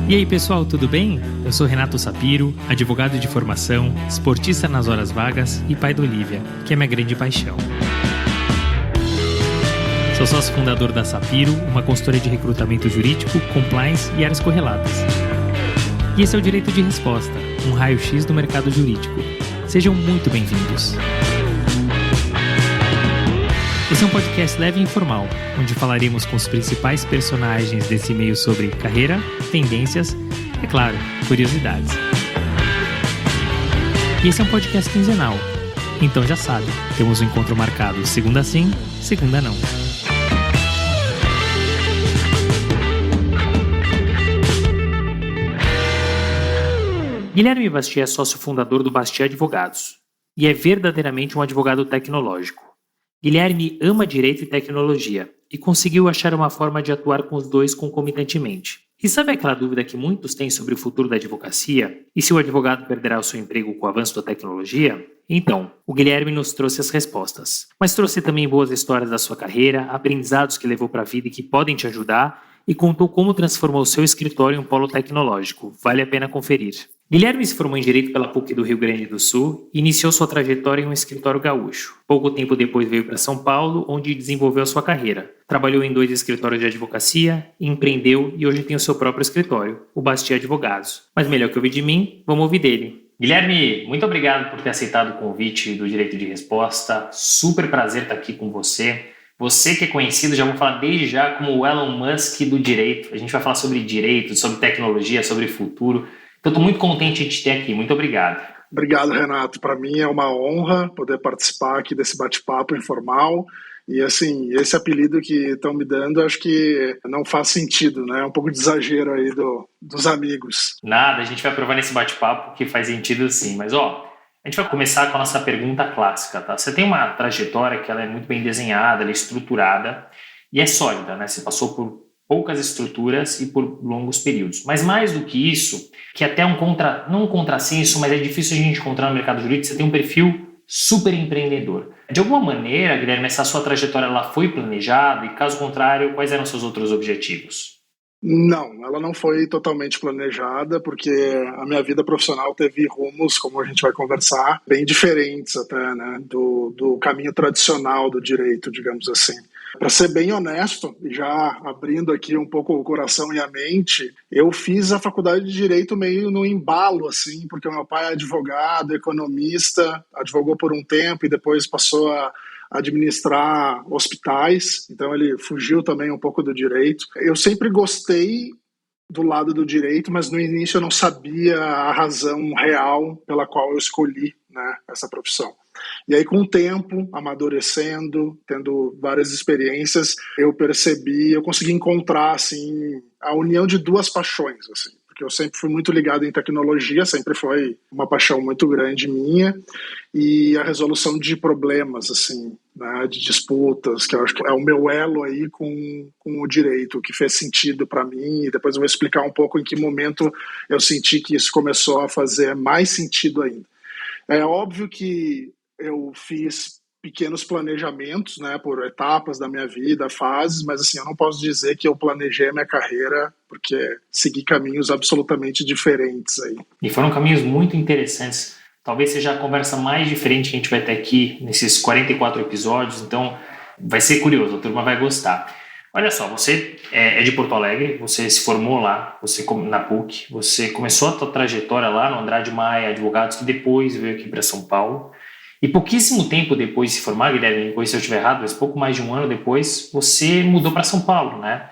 E aí pessoal, tudo bem? Eu sou Renato Sapiro, advogado de formação, esportista nas horas vagas e pai da Olivia, que é minha grande paixão. Sou sócio fundador da Sapiro, uma consultoria de recrutamento jurídico, compliance e áreas correlatas. E esse é o Direito de Resposta, um raio-x do mercado jurídico. Sejam muito bem-vindos. Esse é um podcast leve e informal, onde falaremos com os principais personagens desse meio sobre carreira, tendências e, é claro, curiosidades. E esse é um podcast quinzenal, então já sabe, temos um encontro marcado segunda sim, segunda não. Guilherme Bastiat é sócio fundador do Bastiat Advogados e é verdadeiramente um advogado tecnológico. Guilherme ama direito e tecnologia e conseguiu achar uma forma de atuar com os dois concomitantemente. E sabe aquela dúvida que muitos têm sobre o futuro da advocacia? E se o advogado perderá o seu emprego com o avanço da tecnologia? Então, o Guilherme nos trouxe as respostas. Mas trouxe também boas histórias da sua carreira, aprendizados que levou para a vida e que podem te ajudar, e contou como transformou o seu escritório em um polo tecnológico. Vale a pena conferir. Guilherme se formou em Direito pela PUC do Rio Grande do Sul e iniciou sua trajetória em um escritório gaúcho. Pouco tempo depois veio para São Paulo, onde desenvolveu sua carreira. Trabalhou em 2 escritórios de advocacia, empreendeu e hoje tem o seu próprio escritório, o Bastiat Advogados. Mas melhor que ouvir de mim, vamos ouvir dele. Guilherme, muito obrigado por ter aceitado o convite do Direito de Resposta. Super prazer estar aqui com você. Você que é conhecido, já vou falar desde já, como o Elon Musk do direito. A gente vai falar sobre direito, sobre tecnologia, sobre futuro. Então, estou muito contente de te ter aqui. Muito obrigado. Obrigado, Renato. Para mim é uma honra poder participar aqui desse bate-papo informal. E, assim, esse apelido que estão me dando, acho que não faz sentido, né? É um pouco de exagero aí dos amigos. Nada, a gente vai provar nesse bate-papo que faz sentido sim. Mas, a gente vai começar com a nossa pergunta clássica, tá? Você tem uma trajetória que ela é muito bem desenhada, ela é estruturada e é sólida, né? Você passou por poucas estruturas e por longos períodos. Mas mais do que isso, que até não um contrassenso, mas é difícil a gente encontrar no mercado jurídico, você tem um perfil super empreendedor. De alguma maneira, Guilherme, essa sua trajetória ela foi planejada e, caso contrário, quais eram seus outros objetivos? Não, ela não foi totalmente planejada, porque a minha vida profissional teve rumos, como a gente vai conversar, bem diferentes até, né, do caminho tradicional do direito, digamos assim. Para ser bem honesto, já abrindo aqui um pouco o coração e a mente, eu fiz a faculdade de Direito meio no embalo, assim, porque o meu pai é advogado, economista, advogou por um tempo e depois passou a administrar hospitais, então ele fugiu também um pouco do direito. Eu sempre gostei do lado do direito, mas no início eu não sabia a razão real pela qual eu escolhi, né, essa profissão. E aí, com o tempo, amadurecendo, tendo várias experiências, eu consegui encontrar, assim, a união de 2 paixões, assim, porque eu sempre fui muito ligado em tecnologia, sempre foi uma paixão muito grande minha, e a resolução de problemas, assim, né, de disputas, que eu acho que é o meu elo aí com o direito, que fez sentido para mim, e depois eu vou explicar um pouco em que momento eu senti que isso começou a fazer mais sentido ainda. É óbvio que eu fiz pequenos planejamentos, né, por etapas da minha vida, fases, mas assim, eu não posso dizer que eu planejei a minha carreira, porque segui caminhos absolutamente diferentes aí. E foram caminhos muito interessantes. Talvez seja a conversa mais diferente que a gente vai ter aqui nesses 44 episódios, então vai ser curioso, a turma vai gostar. Olha só, você é de Porto Alegre, você se formou lá, você na PUC, você começou a sua trajetória lá no Andrade Maia Advogados, que depois veio aqui para São Paulo. E pouquíssimo tempo depois de se formar, Guilherme, depois se eu estiver errado, mas pouco mais de um ano depois, você mudou para São Paulo, né?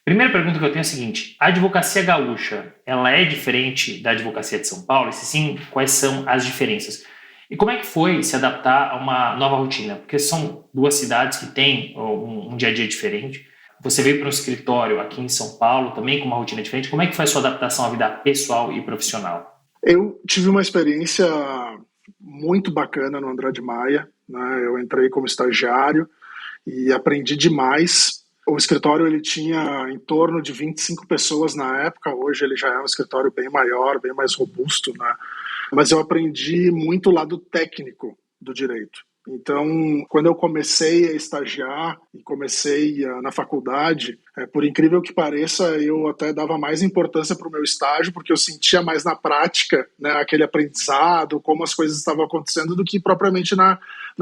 Primeira pergunta que eu tenho é a seguinte: a advocacia gaúcha, ela é diferente da advocacia de São Paulo? E se sim, quais são as diferenças? E como é que foi se adaptar a uma nova rotina? Porque são 2 cidades que têm um dia a dia diferente. Você veio para um escritório aqui em São Paulo, também com uma rotina diferente. Como é que foi a sua adaptação à vida pessoal e profissional? Eu tive uma experiência muito bacana no Andrade Maia, né? Eu entrei como estagiário e aprendi demais. O escritório ele tinha em torno de 25 pessoas na época, hoje ele já é um escritório bem maior, bem mais robusto, né? Mas eu aprendi muito o lado técnico do direito. Então, quando eu comecei a estagiar e comecei na faculdade, por incrível que pareça, eu até dava mais importância para o meu estágio, porque eu sentia mais na prática, né, aquele aprendizado, como as coisas estavam acontecendo, do que propriamente na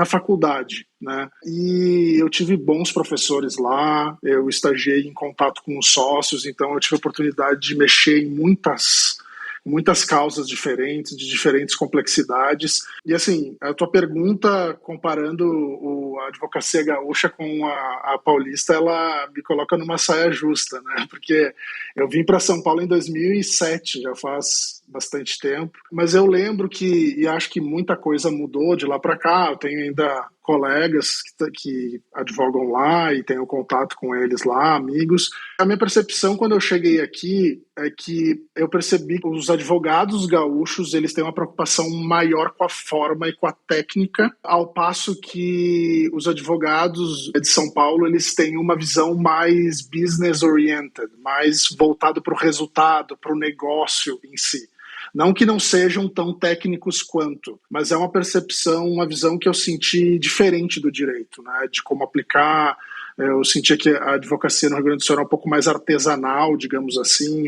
faculdade, né? E eu tive bons professores lá, eu estagiei em contato com os sócios, então eu tive a oportunidade de mexer em muitas causas diferentes, de diferentes complexidades. E assim, a tua pergunta, comparando a advocacia gaúcha com a paulista, ela me coloca numa saia justa, né? Porque eu vim para São Paulo em 2007, já faz bastante tempo, mas eu lembro e acho que muita coisa mudou de lá para cá. Eu tenho ainda colegas que advogam lá e tenho contato com eles lá, amigos. A minha percepção quando eu cheguei aqui é que eu percebi que os advogados gaúchos, eles têm uma preocupação maior com a forma e com a técnica, ao passo que os advogados de São Paulo, eles têm uma visão mais business oriented, mais voltado para o resultado, para o negócio em si. Não que não sejam tão técnicos quanto, mas é uma percepção, uma visão que eu senti diferente do direito, né? De como aplicar. Eu sentia que a advocacia no Rio Grande do Sul era um pouco mais artesanal, digamos assim,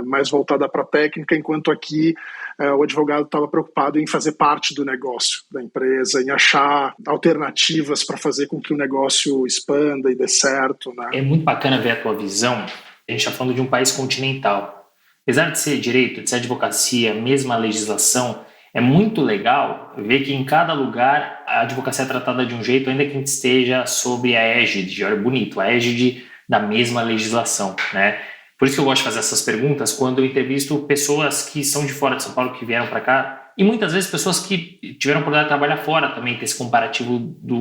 mais voltada para a técnica, enquanto aqui o advogado estava preocupado em fazer parte do negócio da empresa, em achar alternativas para fazer com que o negócio expanda e dê certo, né? É muito bacana ver a tua visão. A gente está falando de um país continental. Apesar de ser direito, de ser advocacia, mesma legislação, é muito legal ver que em cada lugar a advocacia é tratada de um jeito, ainda que a gente esteja sob a égide, olha bonito, a égide da mesma legislação, né? Por isso que eu gosto de fazer essas perguntas quando eu entrevisto pessoas que são de fora de São Paulo, que vieram para cá, e muitas vezes pessoas que tiveram a oportunidade de trabalhar fora também, ter esse comparativo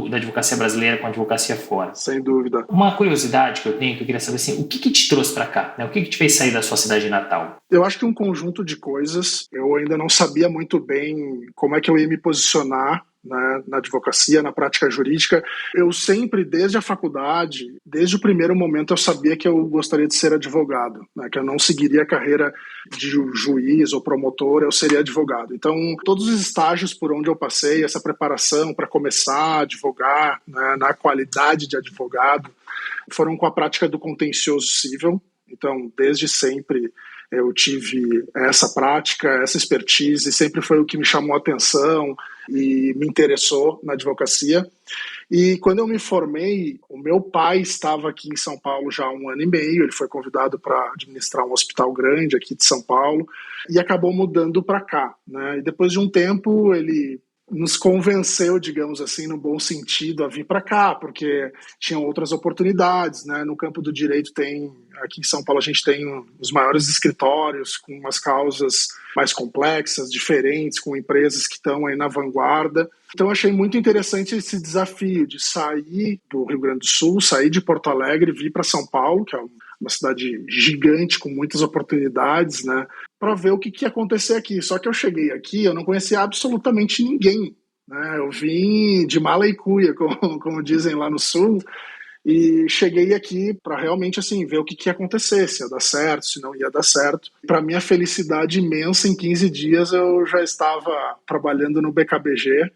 da advocacia brasileira com a advocacia fora. Sem dúvida. Uma curiosidade que eu tenho, que eu queria saber assim, o que te trouxe para cá? Né? O que te fez sair da sua cidade natal? Eu acho que um conjunto de coisas. Eu ainda não sabia muito bem como é que eu ia me posicionar, né, na advocacia, na prática jurídica. Eu sempre, desde a faculdade, desde o primeiro momento, eu sabia que eu gostaria de ser advogado, né, que eu não seguiria a carreira de juiz ou promotor, eu seria advogado. Então, todos os estágios por onde eu passei, essa preparação para começar a advogar, né, na qualidade de advogado, foram com a prática do contencioso civil. Então, desde sempre eu tive essa prática, essa expertise, sempre foi o que me chamou a atenção e me interessou na advocacia. E quando eu me formei, o meu pai estava aqui em São Paulo já há 1 ano e meio, ele foi convidado para administrar um hospital grande aqui de São Paulo e acabou mudando para cá, né? E depois de um tempo ele nos convenceu, digamos assim, no bom sentido, a vir para cá, porque tinham outras oportunidades, né? No campo do direito aqui em São Paulo a gente tem os maiores escritórios com umas causas mais complexas, diferentes, com empresas que estão aí na vanguarda. Então achei muito interessante esse desafio de sair do Rio Grande do Sul, sair de Porto Alegre, vir para São Paulo, que é uma cidade gigante com muitas oportunidades, né, para ver o que ia acontecer aqui. Só que eu cheguei aqui, eu não conhecia absolutamente ninguém, né? Eu vim de mala e cuia, como dizem lá no Sul, e cheguei aqui para realmente assim ver o que ia acontecer, se ia dar certo, se não ia dar certo. Para minha felicidade imensa, em 15 dias eu já estava trabalhando no BKBG.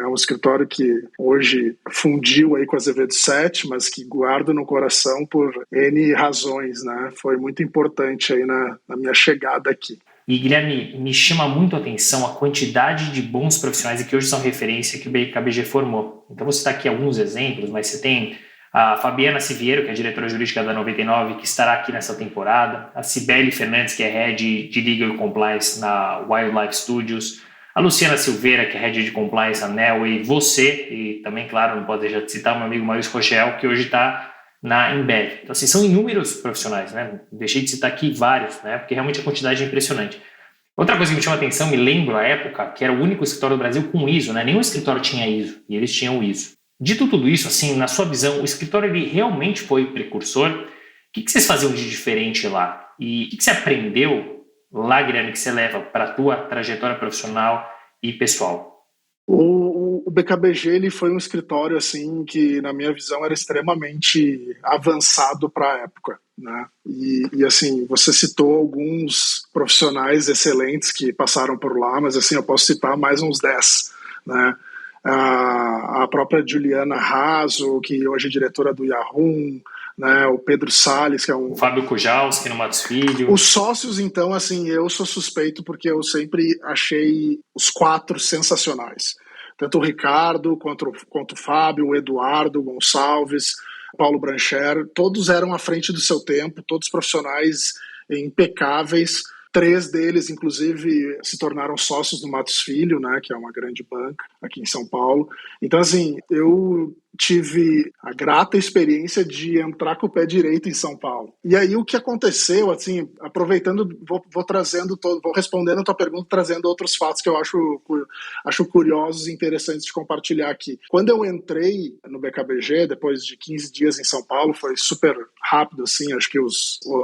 É um escritório que hoje fundiu aí com a Azevedo 7, mas que guardo no coração por N razões, né? Foi muito importante aí na minha chegada aqui. E, Guilherme, me chama muito a atenção a quantidade de bons profissionais que hoje são referência que o BKBG formou. Então, vou citar aqui alguns exemplos, mas você tem a Fabiana Siviero, que é diretora jurídica da 99, que estará aqui nessa temporada, a Cibele Fernandes, que é Head de Legal Compliance na Wildlife Studios, a Luciana Silveira, que é Head de Compliance na Nelway, você, e também, claro, não pode deixar de citar o meu amigo Maurício Rochel, que hoje está na Embev. Então, assim, são inúmeros profissionais, né? Deixei de citar aqui vários, né? Porque realmente a quantidade é impressionante. Outra coisa que me chama a atenção, me lembro a época, que era o único escritório do Brasil com ISO, né? Nenhum escritório tinha ISO, e eles tinham o ISO. Dito tudo isso, assim, na sua visão, o escritório ele realmente foi precursor? O que vocês faziam de diferente lá? E o que você aprendeu lá, Guilherme, que você leva para a tua trajetória profissional e pessoal? O BKBG ele foi um escritório assim que, na minha visão, era extremamente avançado para a época, né? E assim, você citou alguns profissionais excelentes que passaram por lá, mas assim, eu posso citar mais uns 10, né? a própria Juliana Raso, que hoje é diretora do Yahoo, né, o Pedro Salles, que é o Fábio Kujalski no Matos Filho. Os sócios, então, assim, eu sou suspeito porque eu sempre achei os 4 sensacionais. Tanto o Ricardo, quanto o Fábio, o Eduardo o Gonçalves, Paulo Brancher, todos eram à frente do seu tempo, todos profissionais impecáveis. 3 deles, inclusive, se tornaram sócios do Matos Filho, né, que é uma grande banca aqui em São Paulo. Então, assim, eu tive a grata experiência de entrar com o pé direito em São Paulo. E aí o que aconteceu, assim, aproveitando, vou respondendo a tua pergunta, trazendo outros fatos que eu acho curiosos e interessantes de compartilhar aqui. Quando eu entrei no BKBG, depois de 15 dias em São Paulo, foi super rápido, assim, acho que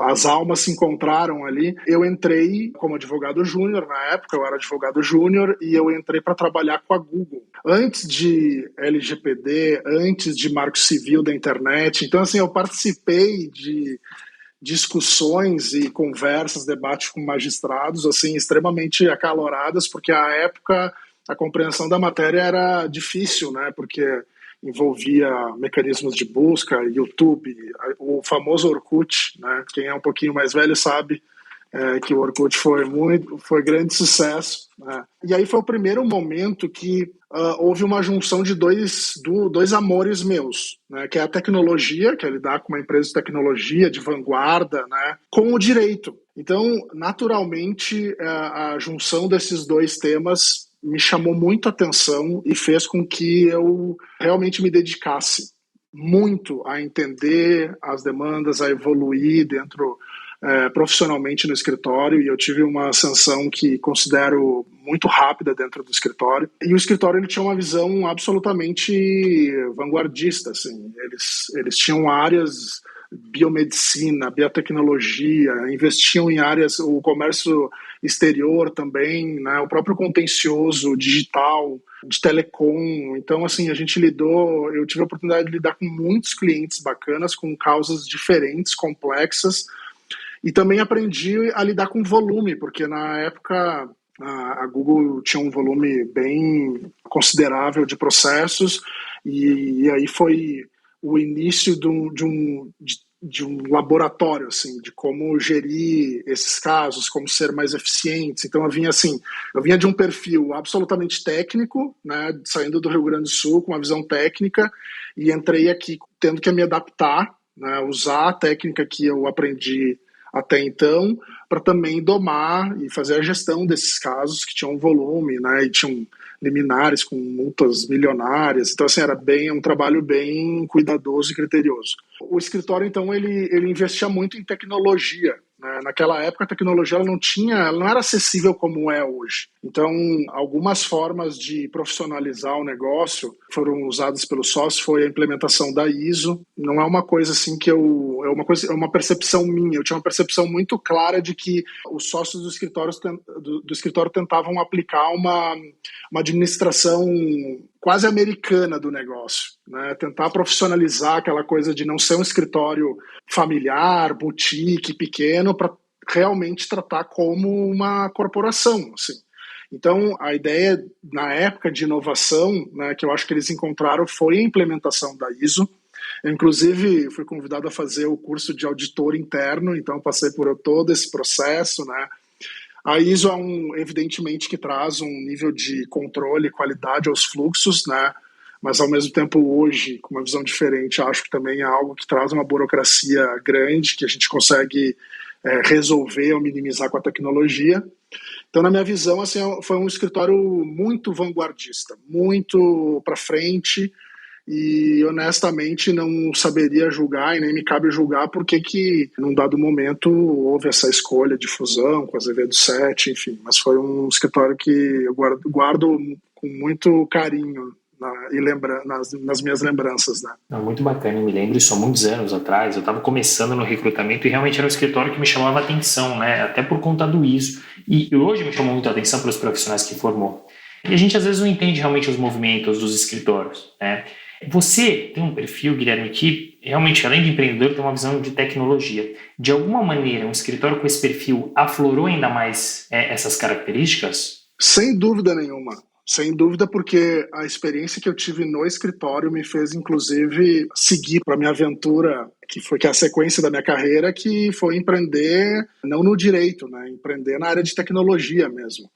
as almas se encontraram ali. Eu entrei como advogado júnior, na época eu era advogado júnior, e eu entrei para trabalhar com a Google. Antes de LGPD, antes de marco civil da internet. Então, assim, eu participei de discussões e conversas, debates com magistrados, assim, extremamente acaloradas, porque à época a compreensão da matéria era difícil, né? Porque envolvia mecanismos de busca, YouTube, o famoso Orkut, né? Quem é um pouquinho mais velho sabe que o Orkut foi grande sucesso, né? E aí foi o primeiro momento que houve uma junção de dois amores meus, né? Que é a tecnologia, que é lidar com uma empresa de tecnologia de vanguarda, né? Com o direito. Então, naturalmente, a junção desses 2 temas me chamou muito a atenção e fez com que eu realmente me dedicasse muito a entender as demandas, a evoluir dentro profissionalmente no escritório, e eu tive uma ascensão que considero muito rápida dentro do escritório. E o escritório ele tinha uma visão absolutamente vanguardista, assim. Eles tinham áreas biomedicina, biotecnologia, investiam em áreas, o comércio exterior também, né, o próprio contencioso digital, de telecom. Então, assim, eu tive a oportunidade de lidar com muitos clientes bacanas, com causas diferentes, complexas, e também aprendi a lidar com volume, porque na época a Google tinha um volume bem considerável de processos, e aí foi o início de um laboratório, assim, de como gerir esses casos, como ser mais eficientes. Então eu vinha de um perfil absolutamente técnico, né, saindo do Rio Grande do Sul com uma visão técnica, e entrei aqui tendo que me adaptar, né, usar a técnica que eu aprendi até então, para também domar e fazer a gestão desses casos que tinham volume, né, e tinham liminares com multas milionárias. Então, assim, era um trabalho bem cuidadoso e criterioso. O escritório, então, ele investia muito em tecnologia, né? Naquela época, a tecnologia ela não era acessível como é hoje. Então, algumas formas de profissionalizar o negócio foram usadas pelos sócios, foi a implementação da ISO. Não é uma coisa assim que é uma percepção minha. Eu tinha uma percepção muito clara de que os sócios do escritório tentavam aplicar uma administração quase americana do negócio, né? Tentar profissionalizar aquela coisa de não ser um escritório familiar, boutique, pequeno, para realmente tratar como uma corporação, assim. Então, a ideia, na época de inovação, né, que eu acho que eles encontraram, foi a implementação da ISO. Eu, inclusive, fui convidado a fazer o curso de auditor interno, então passei por todo esse processo, né? A ISO evidentemente, que traz um nível de controle e qualidade aos fluxos, né? Mas, ao mesmo tempo, hoje, com uma visão diferente, acho que também é algo que traz uma burocracia grande, que a gente consegue resolver ou minimizar com a tecnologia. Então, na minha visão, assim, foi um escritório muito vanguardista, muito para frente, e honestamente não saberia julgar e nem me cabe julgar porque que num dado momento houve essa escolha de fusão com a Azevedo 7, enfim, mas foi um escritório que eu guardo com muito carinho nas minhas lembranças, né? Muito bacana, eu me lembro isso há muitos anos atrás, eu estava começando no recrutamento e realmente era um escritório que me chamava a atenção, né? Até por conta do ISO, e hoje me chamou muito a atenção pelos profissionais que formou. E a gente às vezes não entende realmente os movimentos dos escritórios, né? Você tem um perfil, Guilherme, que realmente, além de empreendedor, tem uma visão de tecnologia. De alguma maneira, um escritório com esse perfil aflorou ainda mais essas características? Sem dúvida nenhuma. Sem dúvida, porque a experiência que eu tive no escritório me fez, inclusive, seguir para a minha aventura, que é a sequência da minha carreira, que foi empreender, não no direito, né? Empreender na área de tecnologia mesmo.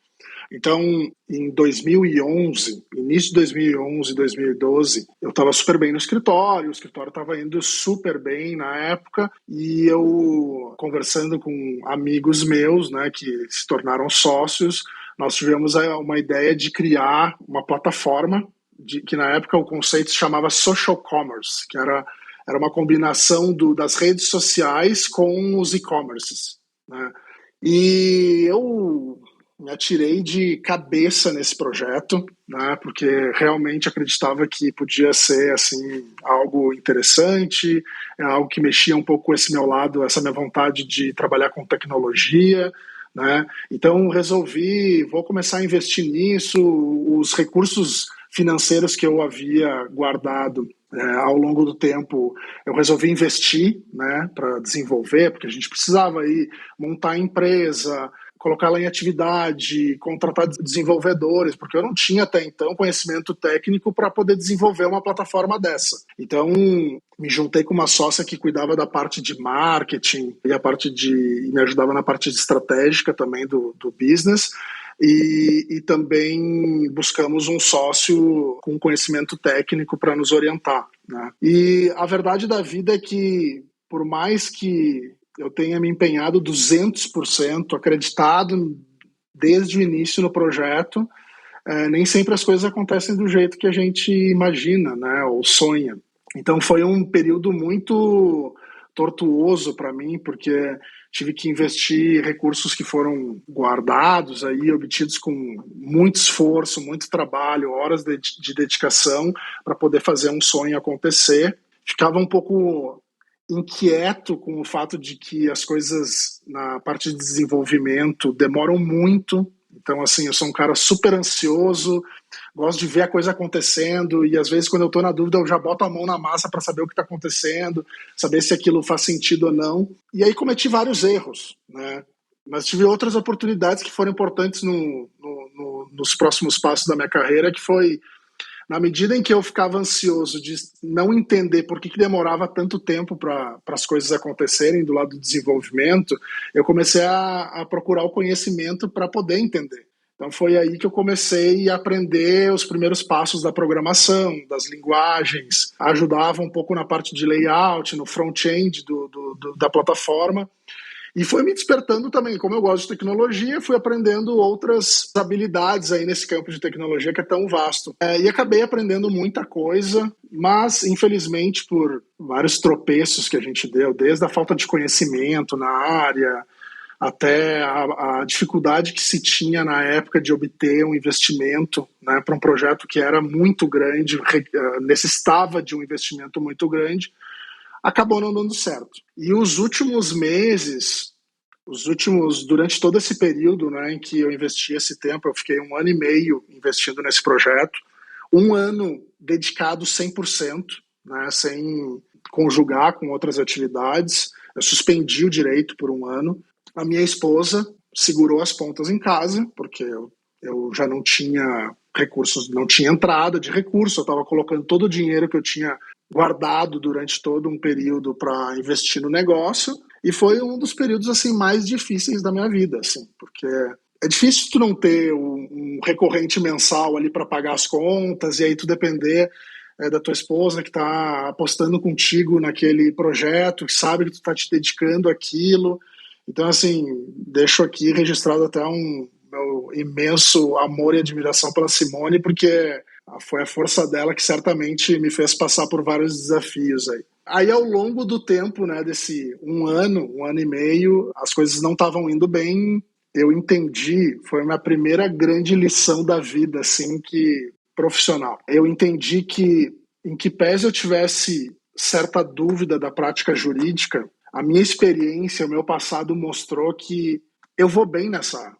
Então, em 2011, início de 2011, 2012, eu estava super bem no escritório, o escritório estava indo super bem na época, e eu, conversando com amigos meus, né, que se tornaram sócios, nós tivemos uma ideia de criar uma plataforma, que na época o conceito se chamava social commerce, que era uma combinação das redes sociais com os e-commerces, né? E eu me atirei de cabeça nesse projeto, né, porque realmente acreditava que podia ser assim algo interessante, algo que mexia um pouco com esse meu lado, essa minha vontade de trabalhar com tecnologia, né? Então vou começar a investir nisso, os recursos financeiros que eu havia guardado ao longo do tempo, eu resolvi investir, né, para desenvolver, porque a gente precisava aí montar a empresa, colocá-la em atividade, contratar desenvolvedores, porque eu não tinha até então conhecimento técnico para poder desenvolver uma plataforma dessa. Então, me juntei com uma sócia que cuidava da parte de marketing e me ajudava na parte estratégica também do business. E também buscamos um sócio com conhecimento técnico para nos orientar, né? E a verdade da vida é que, por mais que eu tenha me empenhado 200%, acreditado desde o início no projeto, nem sempre as coisas acontecem do jeito que a gente imagina, né, ou sonha. Então foi um período muito tortuoso para mim, porque tive que investir recursos que foram guardados, aí, obtidos com muito esforço, muito trabalho, horas de dedicação para poder fazer um sonho acontecer. Ficava um pouco inquieto com o fato de que as coisas na parte de desenvolvimento demoram muito. Então, assim, eu sou um cara super ansioso, gosto de ver a coisa acontecendo e às vezes quando eu estou na dúvida eu já boto a mão na massa para saber o que está acontecendo, saber se aquilo faz sentido ou não. E aí cometi vários erros, né? Mas tive outras oportunidades que foram importantes nos próximos passos da minha carreira, que foi na medida em que eu ficava ansioso de não entender por que demorava tanto tempo para as coisas acontecerem do lado do desenvolvimento, eu comecei a procurar o conhecimento para poder entender. Então foi aí que eu comecei a aprender os primeiros passos da programação, das linguagens, ajudava um pouco na parte de layout, no front-end da plataforma. E foi me despertando também, como eu gosto de tecnologia, fui aprendendo outras habilidades aí nesse campo de tecnologia que é tão vasto. E acabei aprendendo muita coisa, mas infelizmente por vários tropeços que a gente deu, desde a falta de conhecimento na área, até a dificuldade que se tinha na época de obter um investimento, né, para um projeto que era muito grande, necessitava de um investimento muito grande, acabou não dando certo. E os últimos meses, durante todo esse período, né, em que eu investi esse tempo, eu fiquei 1 ano e meio investindo nesse projeto, 1 ano dedicado 100%, né, sem conjugar com outras atividades, eu suspendi o direito por 1 ano. A minha esposa segurou as pontas em casa, porque eu já não tinha recursos, não tinha entrada de recurso, eu estava colocando todo o dinheiro que eu tinha guardado durante todo um período para investir no negócio, e foi um dos períodos assim mais difíceis da minha vida, assim, porque é difícil tu não ter um recorrente mensal ali para pagar as contas e aí tu depender da tua esposa que está apostando contigo naquele projeto, que sabe que tu está te dedicando àquilo. Então, assim, deixo aqui registrado até meu imenso amor e admiração pela Simone, porque foi a força dela que certamente me fez passar por vários desafios aí. Aí, ao longo do tempo, né, desse 1 ano e meio, as coisas não estavam indo bem. Eu entendi, foi a minha primeira grande lição da vida, assim, profissional. Eu entendi que, em que pese eu tivesse certa dúvida da prática jurídica, a minha experiência, o meu passado mostrou que eu vou bem nessa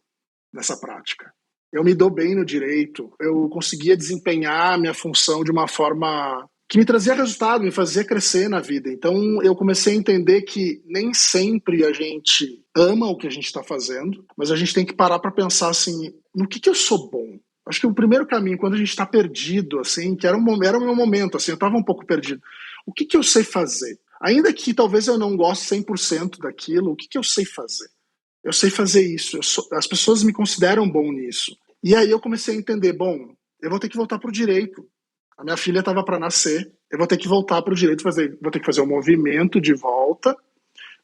prática. Eu me dou bem no direito, eu conseguia desempenhar a minha função de uma forma que me trazia resultado, me fazia crescer na vida. Então eu comecei a entender que nem sempre a gente ama o que a gente está fazendo, mas a gente tem que parar para pensar assim, no que eu sou bom? Acho que o primeiro caminho, quando a gente está perdido, assim, que era o meu momento, assim, eu estava um pouco perdido. O que eu sei fazer? Ainda que talvez eu não goste 100% daquilo, o que eu sei fazer? Eu sei fazer isso, as pessoas me consideram bom nisso. E aí eu comecei a entender, bom, eu vou ter que voltar para o direito. A minha filha estava para nascer, eu vou ter que voltar para o direito, vou ter que fazer um movimento de volta,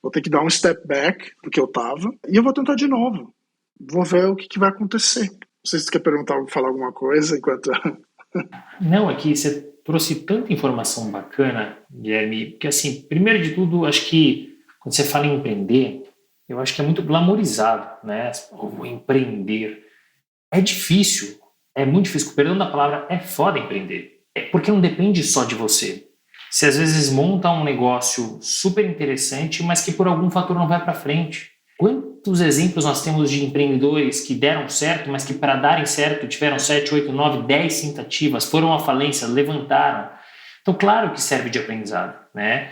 vou ter que dar um step back do que eu estava, e eu vou tentar de novo. Vou ver o que vai acontecer. Não sei se você quer perguntar, falar alguma coisa enquanto... Não, aqui você trouxe tanta informação bacana, Guilherme, que assim, primeiro de tudo, acho que quando você fala em empreender, eu acho que é muito glamorizado, né? Eu vou empreender. É difícil, é muito difícil, com perdão da palavra, é foda empreender. É porque não depende só de você. Você às vezes monta um negócio super interessante, mas que por algum fator não vai para frente. Quantos exemplos nós temos de empreendedores que deram certo, mas que para darem certo tiveram 7, 8, 9, 10 tentativas, foram à falência, levantaram. Então, claro que serve de aprendizado, né?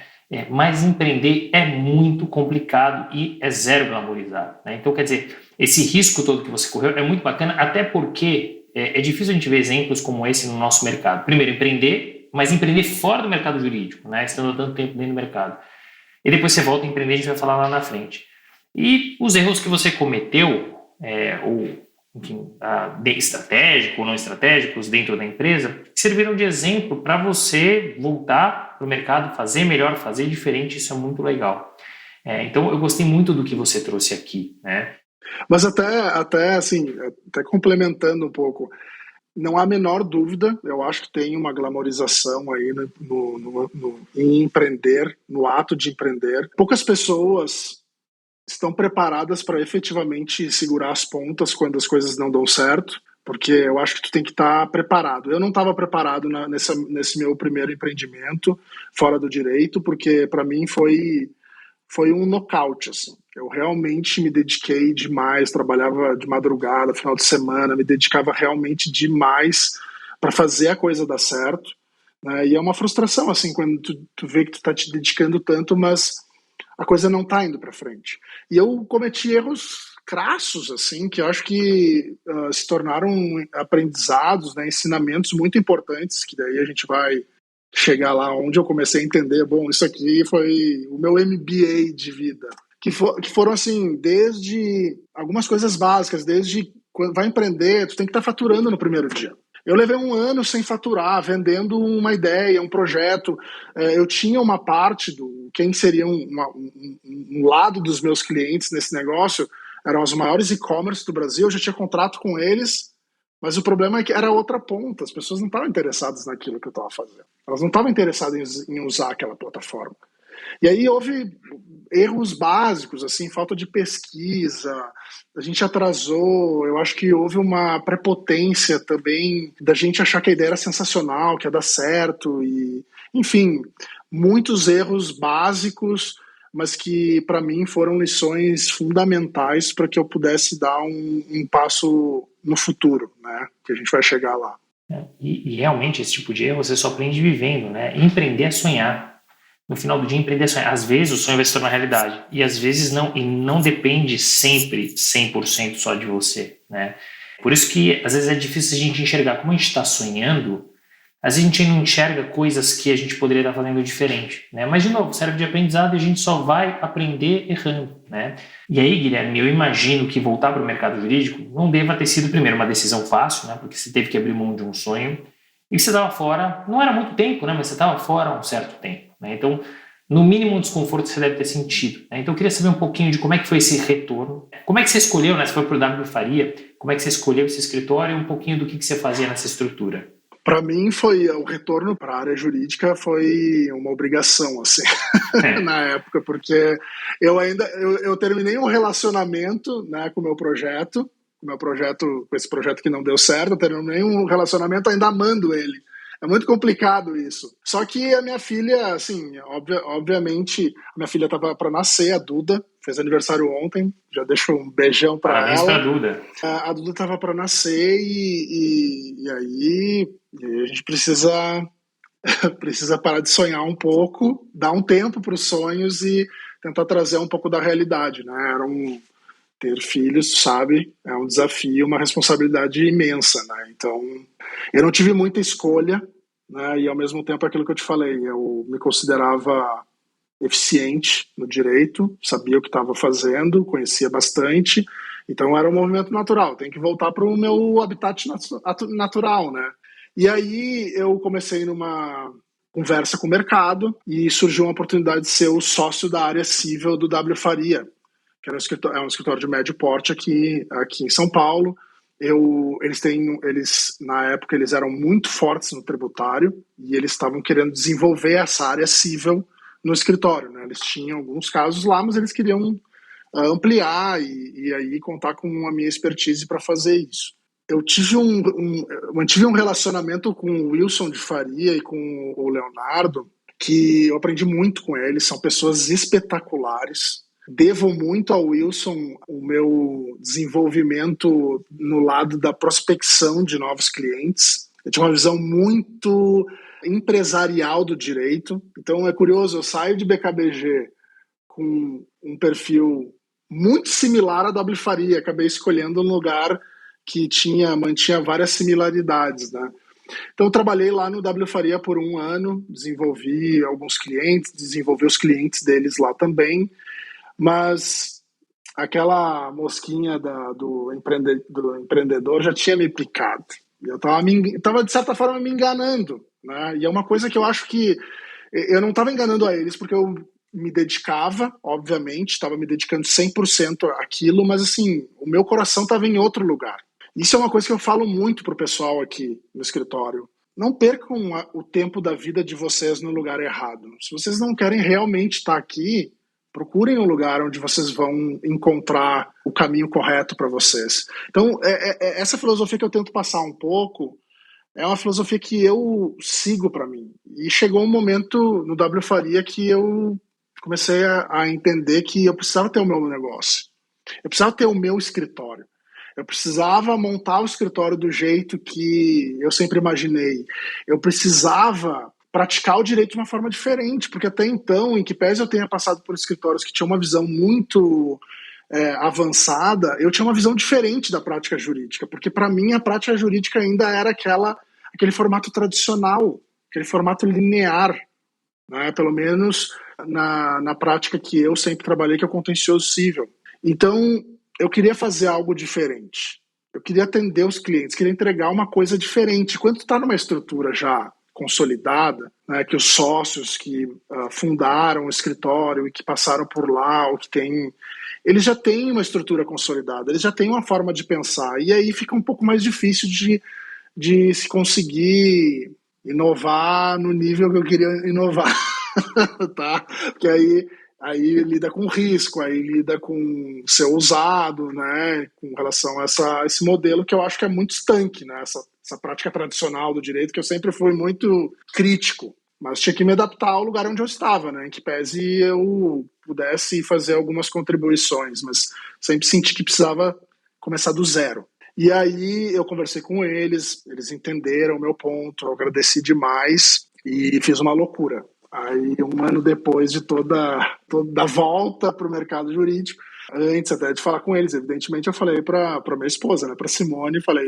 Mas empreender é muito complicado e é zero glamorizado, né? Então, quer dizer, esse risco todo que você correu é muito bacana, até porque é difícil a gente ver exemplos como esse no nosso mercado. Primeiro, empreender, mas empreender fora do mercado jurídico, né? Estando há tanto tempo dentro do mercado. E depois você volta a empreender, a gente vai falar lá na frente. E os erros que você cometeu, ou enfim, estratégicos ou não estratégicos dentro da empresa, serviram de exemplo para você voltar para o mercado, fazer melhor, fazer diferente, isso é muito legal. Então eu gostei muito do que você trouxe aqui, né? Mas até assim, até complementando um pouco, não há a menor dúvida, eu acho que tem uma glamorização aí em empreender, no ato de empreender. Poucas pessoas estão preparadas para efetivamente segurar as pontas quando as coisas não dão certo, porque eu acho que tu tem que estar preparado. Eu não estava preparado nesse meu primeiro empreendimento fora do direito, porque para mim foi um nocaute, assim. Eu realmente me dediquei demais, trabalhava de madrugada, final de semana, me dedicava realmente demais para fazer a coisa dar certo, né? E é uma frustração, assim, quando tu vê que tu tá te dedicando tanto, mas a coisa não tá indo para frente. E eu cometi erros crassos, assim, que eu acho que se tornaram aprendizados, né, ensinamentos muito importantes, que daí a gente vai chegar lá onde eu comecei a entender, bom, isso aqui foi o meu MBA de vida, que foram assim, desde algumas coisas básicas, desde quando vai empreender, tu tem que estar faturando no primeiro dia. Eu levei um ano sem faturar, vendendo uma ideia, um projeto. Eu tinha uma parte do quem seria um lado dos meus clientes nesse negócio, eram os maiores e-commerce do Brasil, eu já tinha contrato com eles, mas o problema é que era outra ponta, as pessoas não estavam interessadas naquilo que eu estava fazendo. Elas não estavam interessadas em usar aquela plataforma. E aí houve erros básicos, assim, falta de pesquisa, a gente atrasou, eu acho que houve uma prepotência também da gente achar que a ideia era sensacional, que ia dar certo, e enfim, muitos erros básicos, mas que para mim foram lições fundamentais para que eu pudesse dar um passo no futuro, né? Que a gente vai chegar lá. E realmente esse tipo de erro você só aprende vivendo, né? Empreender é sonhar. No final do dia, empreender é sonhar. Às vezes o sonho vai se tornar realidade. E às vezes não. E não depende sempre 100% só de você, né? Por isso que às vezes é difícil a gente enxergar. Como a gente está sonhando, às vezes a gente não enxerga coisas que a gente poderia estar fazendo diferente, né? Mas, de novo, serve de aprendizado e a gente só vai aprender errando, né? E aí, Guilherme, eu imagino que voltar para o mercado jurídico não deva ter sido, primeiro, uma decisão fácil, né? Porque você teve que abrir mão de um sonho e você estava fora, não era muito tempo, né? Mas você estava fora há um certo tempo, né? Então, no mínimo, um desconforto você deve ter sentido, né? Então, eu queria saber um pouquinho de como é que foi esse retorno. Como é que você escolheu, né? Você foi para o W Faria, como é que você escolheu esse escritório e um pouquinho do que você fazia nessa estrutura? Para mim foi o retorno para a área jurídica foi uma obrigação assim na época, porque eu terminei um relacionamento, né, com esse projeto que não deu certo, eu terminei um relacionamento ainda amando ele. É muito complicado isso. Só que a minha filha, assim, obviamente, a minha filha estava para nascer, a Duda, fez aniversário ontem, já deixo um beijão para ela. Parabéns para a Duda. A Duda estava para nascer e aí a gente precisa parar de sonhar um pouco, dar um tempo para os sonhos e tentar trazer um pouco da realidade, né? ter filhos, sabe, é um desafio, uma responsabilidade imensa, né? Então, eu não tive muita escolha, né? E ao mesmo tempo aquilo que eu te falei, eu me considerava eficiente no direito, sabia o que estava fazendo, conhecia bastante, então era um movimento natural, tem que voltar para o meu habitat natural, né? E aí eu comecei numa conversa com o mercado e surgiu uma oportunidade de ser o sócio da área civil do W. Faria, que era um escritório de médio porte aqui em São Paulo. Eles na época eles eram muito fortes no tributário e eles estavam querendo desenvolver essa área civil no escritório, né? Eles tinham alguns casos lá, mas eles queriam ampliar e aí contar com a minha expertise para fazer isso. Eu mantive um relacionamento com o Wilson de Faria e com o Leonardo, que eu aprendi muito com eles, são pessoas espetaculares. Devo muito ao Wilson o meu desenvolvimento no lado da prospecção de novos clientes. Eu tinha uma visão muito empresarial do direito. Então é curioso, eu saio de BKBG com um perfil muito similar a W. Faria. Acabei escolhendo um lugar que mantinha várias similaridades, né? Então eu trabalhei lá no W. Faria por um ano, desenvolvi alguns clientes, desenvolvi os clientes deles lá também, mas aquela mosquinha do empreendedor já tinha me picado. Eu estava de certa forma me enganando, né? E é uma coisa que eu acho que eu não estava enganando a eles, porque eu me dedicava, obviamente, estava me dedicando 100% àquilo, mas assim, o meu coração estava em outro lugar. Isso é uma coisa que eu falo muito pro pessoal aqui no escritório. Não percam o tempo da vida de vocês no lugar errado. Se vocês não querem realmente estar aqui, procurem um lugar onde vocês vão encontrar o caminho correto para vocês. Então, essa filosofia que eu tento passar um pouco é uma filosofia que eu sigo para mim. E chegou um momento no W. Faria que eu comecei a entender que eu precisava ter o meu negócio. Eu precisava ter o meu escritório. Eu precisava montar o escritório do jeito que eu sempre imaginei. Eu precisava praticar o direito de uma forma diferente, porque até então, em que pese eu tenha passado por escritórios que tinham uma visão muito avançada, eu tinha uma visão diferente da prática jurídica, porque para mim a prática jurídica ainda era aquele formato tradicional, aquele formato linear, né? Pelo menos na prática que eu sempre trabalhei, que é o contencioso civil. Então, eu queria fazer algo diferente. Eu queria atender os clientes, queria entregar uma coisa diferente. Quando tu está numa estrutura já consolidada, né, que os sócios que fundaram o escritório e que passaram por lá, eles já têm uma estrutura consolidada, eles já têm uma forma de pensar. E aí fica um pouco mais difícil de se conseguir inovar no nível que eu queria inovar. Tá? Porque aí lida com risco, aí lida com ser ousado, né, com relação a esse modelo que eu acho que é muito estanque, né, essa prática tradicional do direito, que eu sempre fui muito crítico, mas tinha que me adaptar ao lugar onde eu estava, né, em que pese eu pudesse fazer algumas contribuições, mas sempre senti que precisava começar do zero. E aí eu conversei com eles entenderam o meu ponto, eu agradeci demais e fiz uma loucura. Aí, um ano depois de toda a volta para o mercado jurídico, antes até de falar com eles, evidentemente, eu falei para minha esposa, né, para Simone, falei,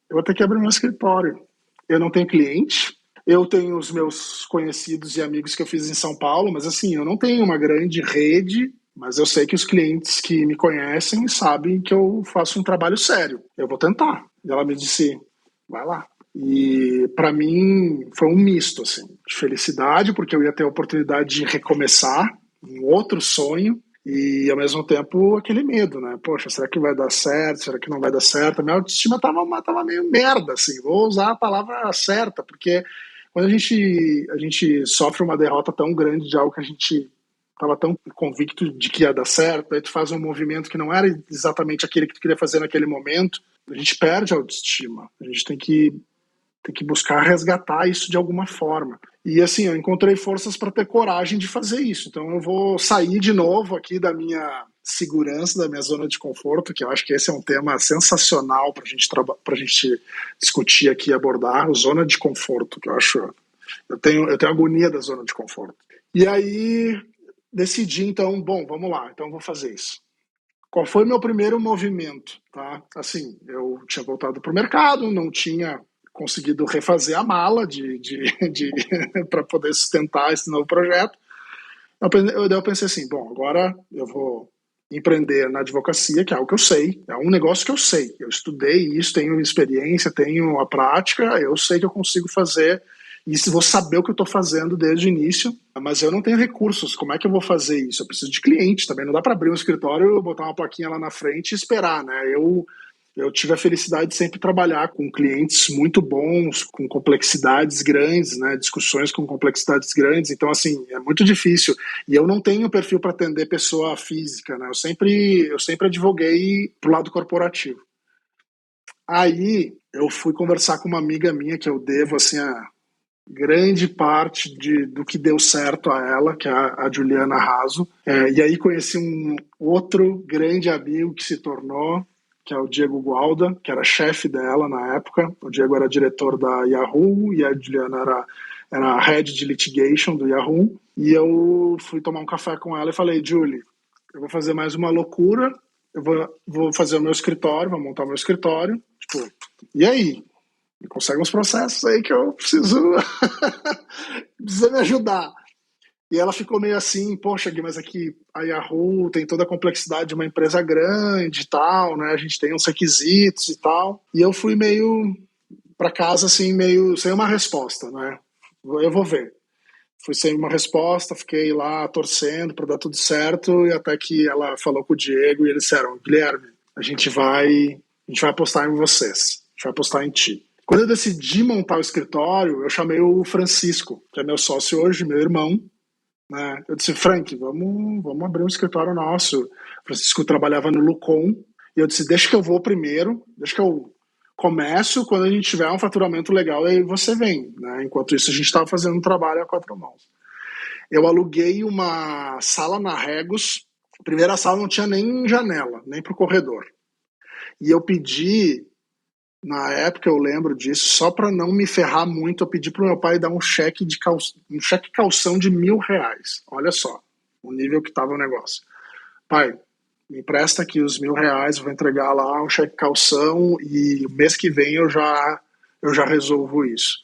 eu vou ter que abrir meu escritório. Eu não tenho cliente, eu tenho os meus conhecidos e amigos que eu fiz em São Paulo, mas assim, eu não tenho uma grande rede, mas eu sei que os clientes que me conhecem sabem que eu faço um trabalho sério. Eu vou tentar. E ela me disse, vai lá. E para mim foi um misto assim, de felicidade, porque eu ia ter a oportunidade de recomeçar um outro sonho e ao mesmo tempo aquele medo, né? Poxa, será que vai dar certo? Será que não vai dar certo? A minha autoestima tava meio merda, assim, vou usar a palavra certa, porque quando a gente sofre uma derrota tão grande de algo que a gente estava tão convicto de que ia dar certo, aí tu faz um movimento que não era exatamente aquele que tu queria fazer naquele momento, a gente perde a autoestima, a gente tem que buscar resgatar isso de alguma forma. E assim, eu encontrei forças para ter coragem de fazer isso. Então eu vou sair de novo aqui da minha segurança, da minha zona de conforto, que eu acho que esse é um tema sensacional para a gente discutir aqui e abordar, zona de conforto, que eu acho... Eu tenho agonia da zona de conforto. E aí decidi, então, bom, vamos lá, então eu vou fazer isso. Qual foi o meu primeiro movimento? Tá? Assim, eu tinha voltado para o mercado, não tinha conseguido refazer a mala para poder sustentar esse novo projeto. Eu pensei assim, bom, agora eu vou empreender na advocacia, que é algo que eu sei, é um negócio que eu sei. Eu estudei isso, tenho experiência, tenho a prática, eu sei que eu consigo fazer e vou saber o que eu estou fazendo desde o início, mas eu não tenho recursos. Como é que eu vou fazer isso? Eu preciso de cliente também. Não dá para abrir um escritório, botar uma plaquinha lá na frente e esperar, né? Eu tive a felicidade de sempre trabalhar com clientes muito bons, com complexidades grandes, né? Discussões com complexidades grandes. Então, assim, é muito difícil. E eu não tenho perfil para atender pessoa física, né? Eu sempre advoguei pro lado corporativo. Aí eu fui conversar com uma amiga minha que eu devo, assim, a grande parte do que deu certo a ela, que é a Juliana Raso. E aí conheci um outro grande amigo que se tornou, que é o Diego Gualda, que era chefe dela na época. O Diego era diretor da Yahoo e a Juliana era a head de litigation do Yahoo. E eu fui tomar um café com ela e falei, Julie, eu vou fazer mais uma loucura, eu vou fazer o meu escritório, vou montar o meu escritório. Tipo, e aí? Me consegue uns processos aí que eu preciso precisa me ajudar. E ela ficou meio assim, poxa, Gui, mas aqui a Yahoo tem toda a complexidade de uma empresa grande e tal, né? A gente tem uns requisitos e tal. E eu fui meio para casa assim, meio sem uma resposta, né? Eu vou ver. Fui sem uma resposta, fiquei lá torcendo para dar tudo certo e até que ela falou com o Diego e eles disseram, Guilherme, a gente vai apostar em vocês, a gente vai apostar em ti. Quando eu decidi montar o escritório, eu chamei o Francisco, que é meu sócio hoje, meu irmão, né? Eu disse, Frank, vamos abrir um escritório nosso. O Francisco trabalhava no Lucon, e eu disse, deixa que eu vou primeiro, deixa que eu começo, quando a gente tiver um faturamento legal, aí você vem, né? Enquanto isso, a gente estava fazendo um trabalho a quatro mãos. Eu aluguei uma sala na Regus, a primeira sala não tinha nem janela, nem para o corredor. E eu pedi, na época eu lembro disso, só para não me ferrar muito, eu pedi para o meu pai dar um cheque calção de R$1.000. Olha só o nível que estava o negócio. Pai, me empresta aqui os R$1.000, eu vou entregar lá um cheque calção e mês que vem eu já resolvo isso.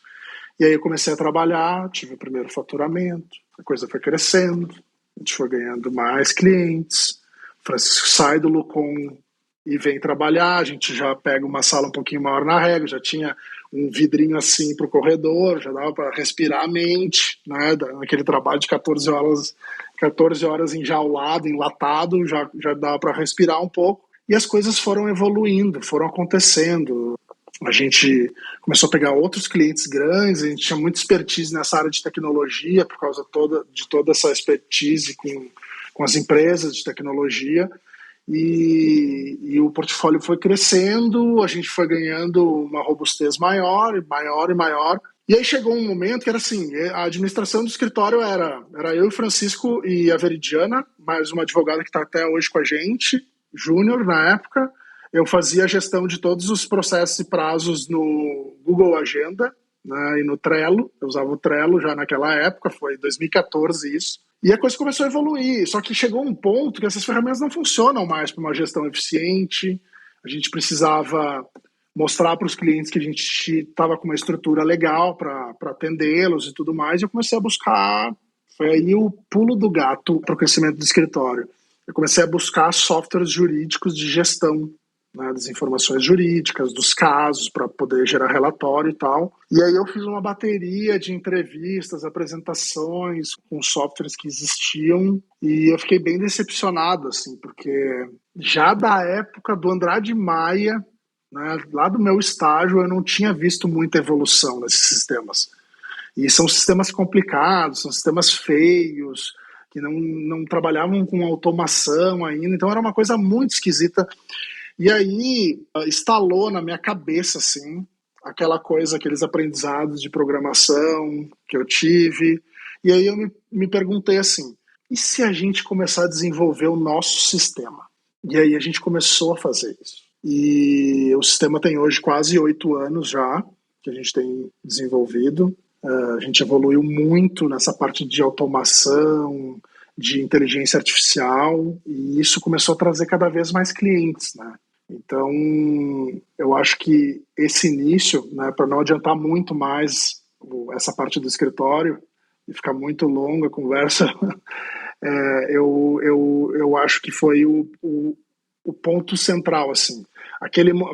E aí eu comecei a trabalhar, tive o primeiro faturamento, a coisa foi crescendo, a gente foi ganhando mais clientes, o Francisco sai do Lucon e vem trabalhar, a gente já pega uma sala um pouquinho maior na Regra, já tinha um vidrinho assim para o corredor, já dava para respirar a mente, né, naquele trabalho de 14 horas enjaulado, enlatado, já dava para respirar um pouco, e as coisas foram evoluindo, foram acontecendo. A gente começou a pegar outros clientes grandes, a gente tinha muita expertise nessa área de tecnologia, por causa de toda essa expertise com as empresas de tecnologia, e o portfólio foi crescendo, a gente foi ganhando uma robustez maior e maior. E aí chegou um momento que era assim, a administração do escritório era eu e o Francisco e a Veridiana, mais uma advogada que está até hoje com a gente, júnior na época. Eu fazia a gestão de todos os processos e prazos no Google Agenda, né, e no Trello. Eu usava o Trello já naquela época, foi 2014 isso. E a coisa começou a evoluir, só que chegou um ponto que essas ferramentas não funcionam mais para uma gestão eficiente. A gente precisava mostrar para os clientes que a gente estava com uma estrutura legal para atendê-los e tudo mais. E eu comecei a buscar, foi aí o pulo do gato para o crescimento do escritório. Eu comecei a buscar softwares jurídicos de gestão, né, das informações jurídicas, dos casos, para poder gerar relatório e tal. E aí eu fiz uma bateria de entrevistas, apresentações com softwares que existiam e eu fiquei bem decepcionado, assim, porque já da época do Andrade Maia, né, lá do meu estágio, eu não tinha visto muita evolução nesses sistemas. E são sistemas complicados, são sistemas feios, que não trabalhavam com automação ainda, então era uma coisa muito esquisita. E aí instalou na minha cabeça, assim, aquela coisa, aqueles aprendizados de programação que eu tive. E aí eu me perguntei assim, e se a gente começar a desenvolver o nosso sistema? E aí a gente começou a fazer isso. E o sistema tem hoje quase 8 anos já, que a gente tem desenvolvido. A gente evoluiu muito nessa parte de automação, de inteligência artificial, e isso começou a trazer cada vez mais clientes, né? Então, eu acho que esse início, né, para não adiantar muito mais essa parte do escritório e ficar muito longa a conversa, eu acho que foi o ponto central, assim.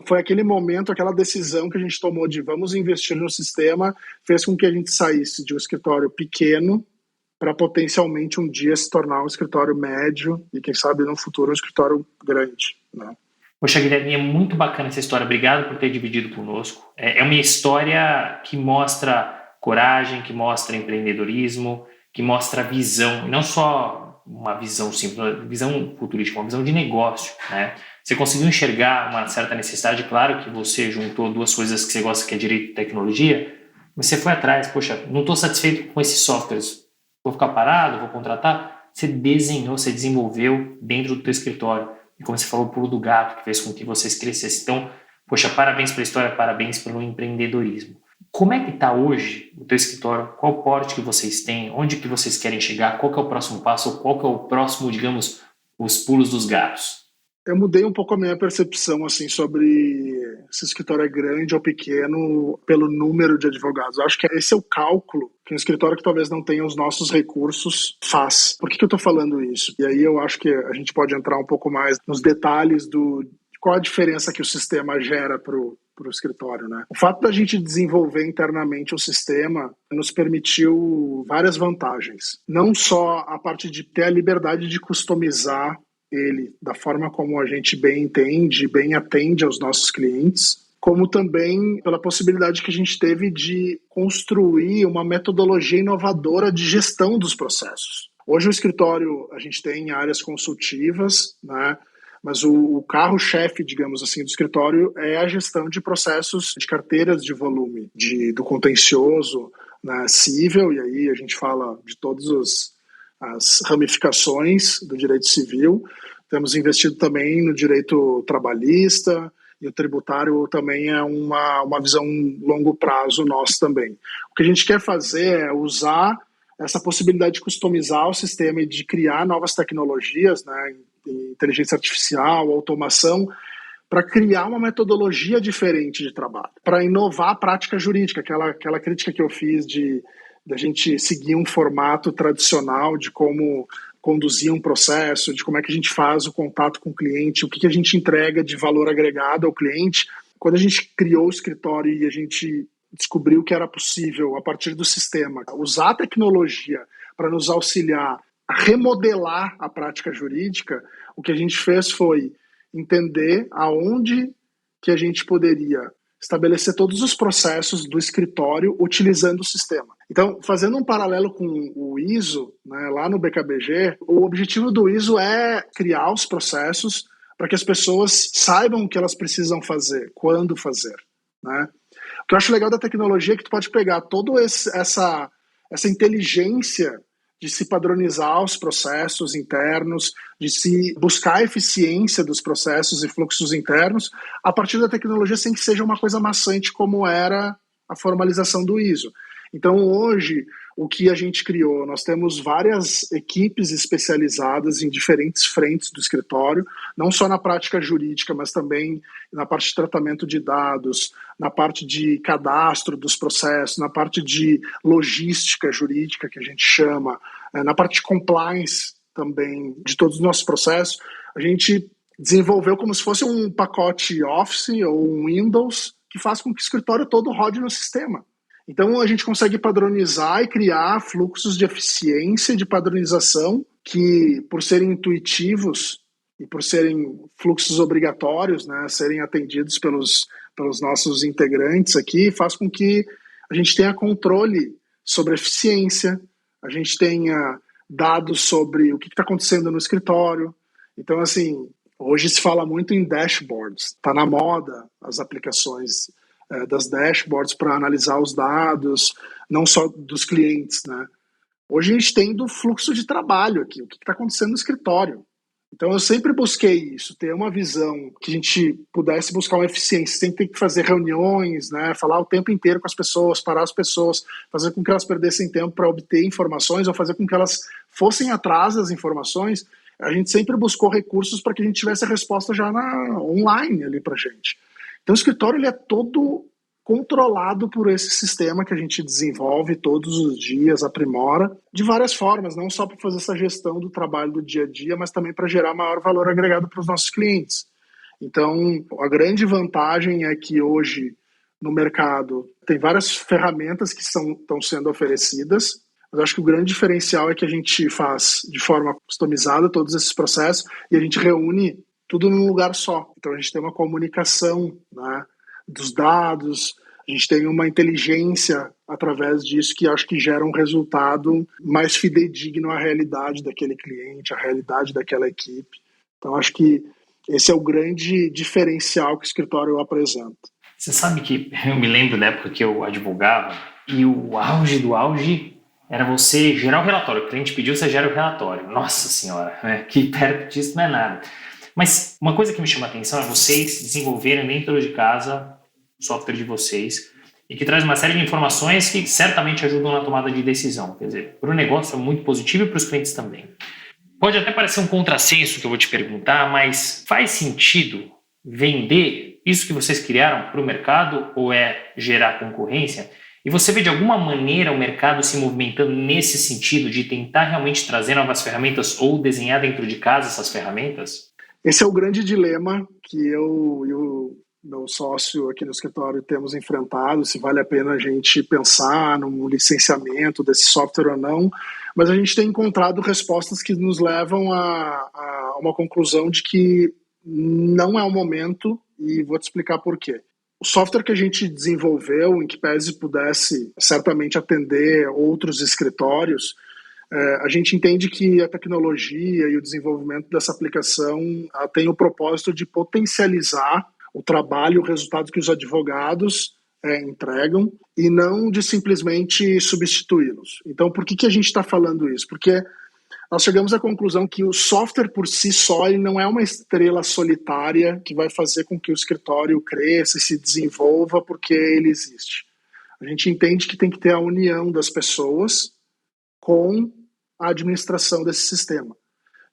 Foi aquele momento, aquela decisão que a gente tomou de vamos investir no sistema, fez com que a gente saísse de um escritório pequeno para potencialmente um dia se tornar um escritório médio e quem sabe no futuro um escritório grande, né? Poxa, Guilherme, é muito bacana essa história. Obrigado por ter dividido conosco. É uma história que mostra coragem, que mostra empreendedorismo, que mostra visão, e não só uma visão simples, uma visão futurística, uma visão de negócio, né? Você conseguiu enxergar uma certa necessidade, claro que você juntou duas coisas que você gosta, que é direito e tecnologia, mas você foi atrás, poxa, não estou satisfeito com esses softwares, vou ficar parado, vou contratar. Você desenhou, você desenvolveu dentro do teu escritório. E como você falou, o pulo do gato, que fez com que vocês crescessem. Então, poxa, parabéns pela história, parabéns pelo empreendedorismo. Como é que está hoje o teu escritório? Qual o porte que vocês têm? Onde que vocês querem chegar? Qual que é o próximo passo? Qual que é o próximo, digamos, os pulos dos gatos? Eu mudei um pouco a minha percepção assim sobre se o escritório é grande ou pequeno pelo número de advogados. Eu acho que esse é o cálculo que um escritório que talvez não tenha os nossos recursos faz. Por que eu estou falando isso? E aí eu acho que a gente pode entrar um pouco mais nos detalhes de qual a diferença que o sistema gera para o escritório, né? O fato da gente desenvolver internamente o sistema nos permitiu várias vantagens. Não só a parte de ter a liberdade de customizar ele da forma como a gente bem entende, bem atende aos nossos clientes, como também pela possibilidade que a gente teve de construir uma metodologia inovadora de gestão dos processos. Hoje o escritório, a gente tem áreas consultivas, né? Mas o carro-chefe, digamos assim, do escritório é a gestão de processos de carteiras de volume, do contencioso, né, cível, e aí a gente fala de todos as ramificações do direito civil. Temos investido também no direito trabalhista, e o tributário também é uma visão longo prazo nossa também. O que a gente quer fazer é usar essa possibilidade de customizar o sistema e de criar novas tecnologias, né, inteligência artificial, automação, para criar uma metodologia diferente de trabalho, para inovar a prática jurídica, aquela crítica que eu fiz de a gente seguir um formato tradicional de como conduzir um processo, de como é que a gente faz o contato com o cliente, o que a gente entrega de valor agregado ao cliente. Quando a gente criou o escritório e a gente descobriu que era possível, a partir do sistema, usar a tecnologia para nos auxiliar a remodelar a prática jurídica, o que a gente fez foi entender aonde que a gente poderia estabelecer todos os processos do escritório utilizando o sistema. Então, fazendo um paralelo com o ISO, né, lá no BKBG, o objetivo do ISO é criar os processos para que as pessoas saibam o que elas precisam fazer, quando fazer, né? O que eu acho legal da tecnologia é que tu pode pegar toda essa inteligência de se padronizar os processos internos, de se buscar a eficiência dos processos e fluxos internos a partir da tecnologia sem que seja uma coisa maçante como era a formalização do ISO. Então, hoje, o que a gente criou, nós temos várias equipes especializadas em diferentes frentes do escritório, não só na prática jurídica, mas também na parte de tratamento de dados, na parte de cadastro dos processos, na parte de logística jurídica, que a gente chama, na parte de compliance também de todos os nossos processos. A gente desenvolveu como se fosse um pacote Office ou um Windows que faz com que o escritório todo rode no sistema. Então, a gente consegue padronizar e criar fluxos de eficiência e de padronização que, por serem intuitivos e por serem fluxos obrigatórios, né, serem atendidos pelos nossos integrantes aqui, faz com que a gente tenha controle sobre a eficiência, a gente tenha dados sobre o que está acontecendo no escritório. Então, assim, hoje se fala muito em dashboards, está na moda as aplicações das dashboards para analisar os dados, não só dos clientes, né? Hoje a gente tem do fluxo de trabalho aqui, o que está acontecendo no escritório. Então eu sempre busquei isso, ter uma visão que a gente pudesse buscar uma eficiência, sem ter que fazer reuniões, né, falar o tempo inteiro com as pessoas, parar as pessoas, fazer com que elas perdessem tempo para obter informações ou fazer com que elas fossem atrás das informações. A gente sempre buscou recursos para que a gente tivesse a resposta já online ali para a gente. Então o escritório ele é todo controlado por esse sistema que a gente desenvolve todos os dias, aprimora, de várias formas, não só para fazer essa gestão do trabalho do dia a dia, mas também para gerar maior valor agregado para os nossos clientes. Então, a grande vantagem é que hoje, no mercado, tem várias ferramentas que estão sendo oferecidas, mas acho que o grande diferencial é que a gente faz de forma customizada todos esses processos e a gente reúne tudo num lugar só. Então, a gente tem uma comunicação, né, dos dados, a gente tem uma inteligência através disso que acho que gera um resultado mais fidedigno à realidade daquele cliente, à realidade daquela equipe. Então acho que esse é o grande diferencial que o escritório apresenta. Você sabe que eu me lembro da época que eu advogava e o auge do auge era você gerar o relatório. O cliente pediu, você gera o relatório. Nossa senhora, né? Que perto disso não é nada. Mas uma coisa que me chama a atenção é vocês desenvolverem dentro de casa o software de vocês e que traz uma série de informações que certamente ajudam na tomada de decisão. Quer dizer, para o negócio é muito positivo e para os clientes também. Pode até parecer um contrassenso que eu vou te perguntar, mas faz sentido vender isso que vocês criaram para o mercado ou é gerar concorrência? E você vê de alguma maneira o mercado se movimentando nesse sentido de tentar realmente trazer novas ferramentas ou desenhar dentro de casa essas ferramentas? Esse é o grande dilema que eu e o meu sócio aqui no escritório temos enfrentado, se vale a pena a gente pensar num licenciamento desse software ou não, mas a gente tem encontrado respostas que nos levam a uma conclusão de que não é o momento, e vou te explicar por quê. O software que a gente desenvolveu, em que pese pudesse certamente atender outros escritórios, a gente entende que a tecnologia e o desenvolvimento dessa aplicação tem o propósito de potencializar o trabalho, o resultado que os advogados entregam e não de simplesmente substituí-los. Então, por que a gente está falando isso? Porque nós chegamos à conclusão que o software por si só ele não é uma estrela solitária que vai fazer com que o escritório cresça e se desenvolva porque ele existe. A gente entende que tem que ter a união das pessoas com a administração desse sistema.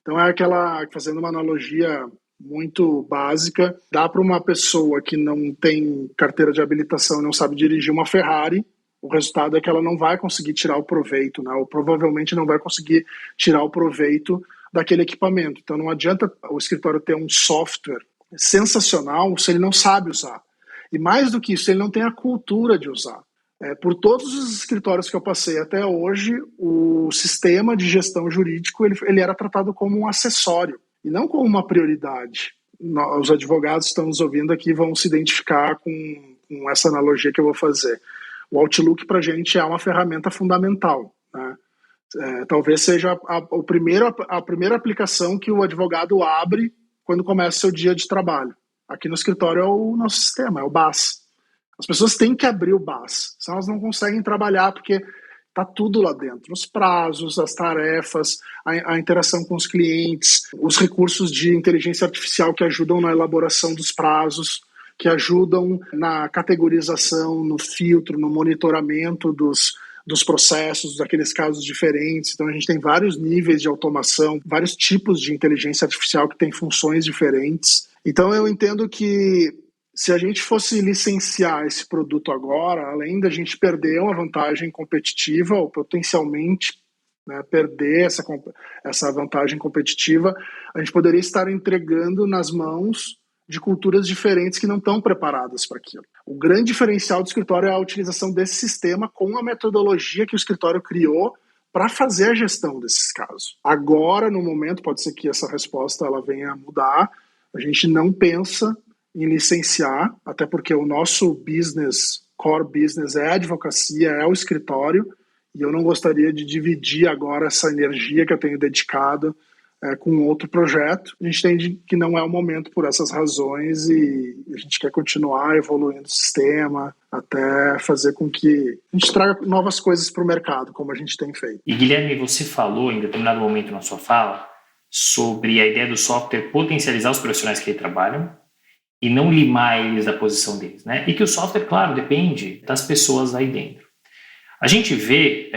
Então é aquela, fazendo uma analogia muito básica, dá para uma pessoa que não tem carteira de habilitação e não sabe dirigir uma Ferrari, o resultado é que ela não vai conseguir tirar o proveito, né? Ou provavelmente não vai conseguir tirar o proveito daquele equipamento. Então não adianta o escritório ter um software sensacional se ele não sabe usar. E mais do que isso, ele não tem a cultura de usar. Por todos os escritórios que eu passei até hoje, o sistema de gestão jurídico ele era tratado como um acessório e não como uma prioridade. Os advogados que estão nos ouvindo aqui vão se identificar com essa analogia que eu vou fazer. O Outlook para a gente é uma ferramenta fundamental, né? Talvez seja a primeira aplicação que o advogado abre quando começa seu dia de trabalho. Aqui no escritório é o nosso sistema, é o BAS. As pessoas têm que abrir o BAS, senão elas não conseguem trabalhar, porque está tudo lá dentro. Os prazos, as tarefas, a interação com os clientes, os recursos de inteligência artificial que ajudam na elaboração dos prazos, que ajudam na categorização, no filtro, no monitoramento dos processos, daqueles casos diferentes. Então a gente tem vários níveis de automação, vários tipos de inteligência artificial que têm funções diferentes. Então eu entendo que se a gente fosse licenciar esse produto agora, além da gente perder uma vantagem competitiva, ou potencialmente, né, perder essa vantagem competitiva, a gente poderia estar entregando nas mãos de culturas diferentes que não estão preparadas para aquilo. O grande diferencial do escritório é a utilização desse sistema com a metodologia que o escritório criou para fazer a gestão desses casos. Agora, no momento, pode ser que essa resposta ela venha a mudar, a gente não pensa em licenciar, até porque o nosso business, core business é a advocacia, é o escritório, e eu não gostaria de dividir agora essa energia que eu tenho dedicado com outro projeto. A gente entende que não é o momento por essas razões e a gente quer continuar evoluindo o sistema até fazer com que a gente traga novas coisas para o mercado, como a gente tem feito. E Guilherme, você falou em determinado momento na sua fala sobre a ideia do software potencializar os profissionais que aí trabalham e não limar eles da posição deles, né? E que o software, claro, depende das pessoas aí dentro. A gente vê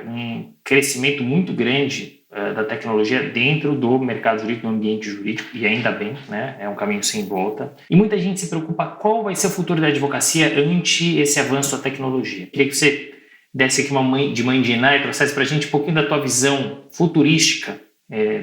um crescimento muito grande da tecnologia dentro do mercado jurídico, no ambiente jurídico, e ainda bem, né? É um caminho sem volta. E muita gente se preocupa qual vai ser o futuro da advocacia ante esse avanço da tecnologia. Queria que você desse aqui uma mãe de Iná e trouxesse para a gente um pouquinho da tua visão futurística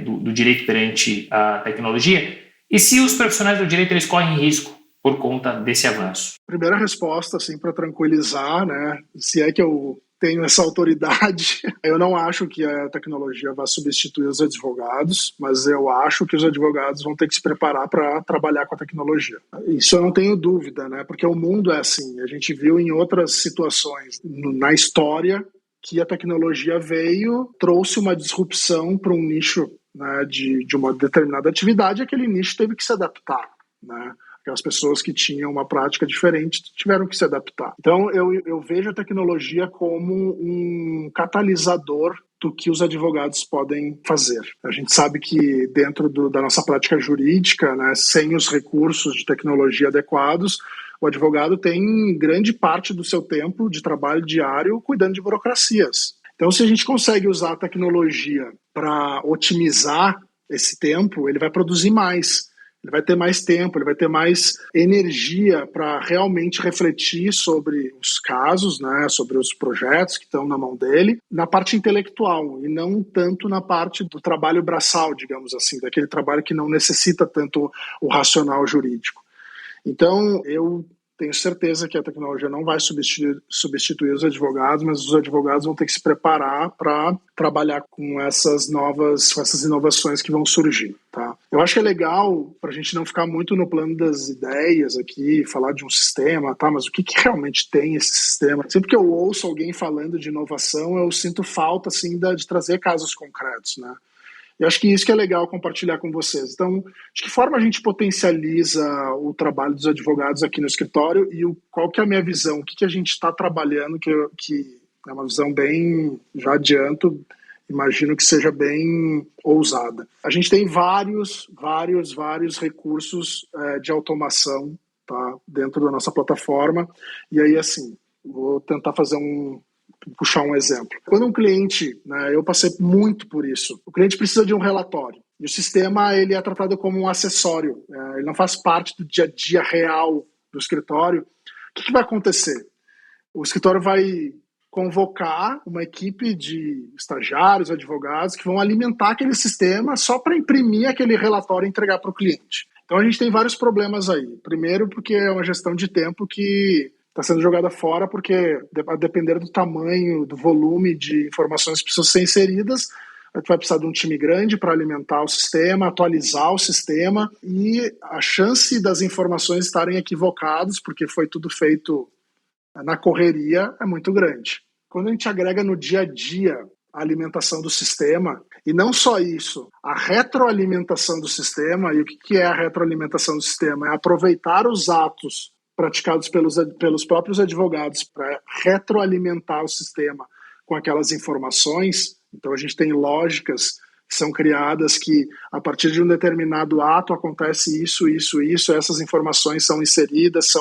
do direito perante a tecnologia e se os profissionais do direito eles correm risco por conta desse avanço. Primeira resposta, assim, para tranquilizar, né? Se é que eu tenho essa autoridade, eu não acho que a tecnologia vai substituir os advogados, mas eu acho que os advogados vão ter que se preparar para trabalhar com a tecnologia. Isso eu não tenho dúvida, né? Porque o mundo é assim. A gente viu em outras situações na história que a tecnologia veio, trouxe uma disrupção para um nicho, né, de uma determinada atividade, e aquele nicho teve que se adaptar, né? Aquelas pessoas que tinham uma prática diferente tiveram que se adaptar. Então, eu vejo a tecnologia como um catalisador do que os advogados podem fazer. A gente sabe que dentro da nossa prática jurídica, né, sem os recursos de tecnologia adequados, o advogado tem grande parte do seu tempo de trabalho diário cuidando de burocracias. Então, se a gente consegue usar a tecnologia para otimizar esse tempo, ele vai produzir mais. Ele vai ter mais tempo, ele vai ter mais energia para realmente refletir sobre os casos, né, sobre os projetos que estão na mão dele, na parte intelectual e não tanto na parte do trabalho braçal, digamos assim, daquele trabalho que não necessita tanto o racional jurídico. Então, eu tenho certeza que a tecnologia não vai substituir os advogados, mas os advogados vão ter que se preparar para trabalhar com essas inovações que vão surgir, tá? Eu acho que é legal para a gente não ficar muito no plano das ideias aqui, falar de um sistema, tá? Mas o que realmente tem esse sistema? Sempre que eu ouço alguém falando de inovação, eu sinto falta, assim, de trazer casos concretos, né? Eu acho que isso que é legal compartilhar com vocês. Então, de que forma a gente potencializa o trabalho dos advogados aqui no escritório e qual que é a minha visão? O que a gente está trabalhando, que é uma visão bem, já adianto, imagino que seja bem ousada. A gente tem vários recursos de automação, tá, dentro da nossa plataforma. E aí, assim, vou tentar puxar um exemplo. Quando um cliente, né, eu passei muito por isso, o cliente precisa de um relatório e o sistema ele é tratado como um acessório, ele não faz parte do dia a dia real do escritório. O que vai acontecer? O escritório vai convocar uma equipe de estagiários, advogados que vão alimentar aquele sistema só para imprimir aquele relatório e entregar para o cliente. Então a gente tem vários problemas aí. Primeiro porque é uma gestão de tempo que está sendo jogada fora porque, a depender do tamanho, do volume de informações que precisam ser inseridas, a gente vai precisar de um time grande para alimentar o sistema, atualizar o sistema, e a chance das informações estarem equivocadas, porque foi tudo feito na correria, é muito grande. Quando a gente agrega no dia a dia a alimentação do sistema, e não só isso, a retroalimentação do sistema, e o que é a retroalimentação do sistema? É aproveitar os atos praticados pelos próprios advogados para retroalimentar o sistema com aquelas informações. Então a gente tem lógicas que são criadas que a partir de um determinado ato acontece isso, essas informações são inseridas,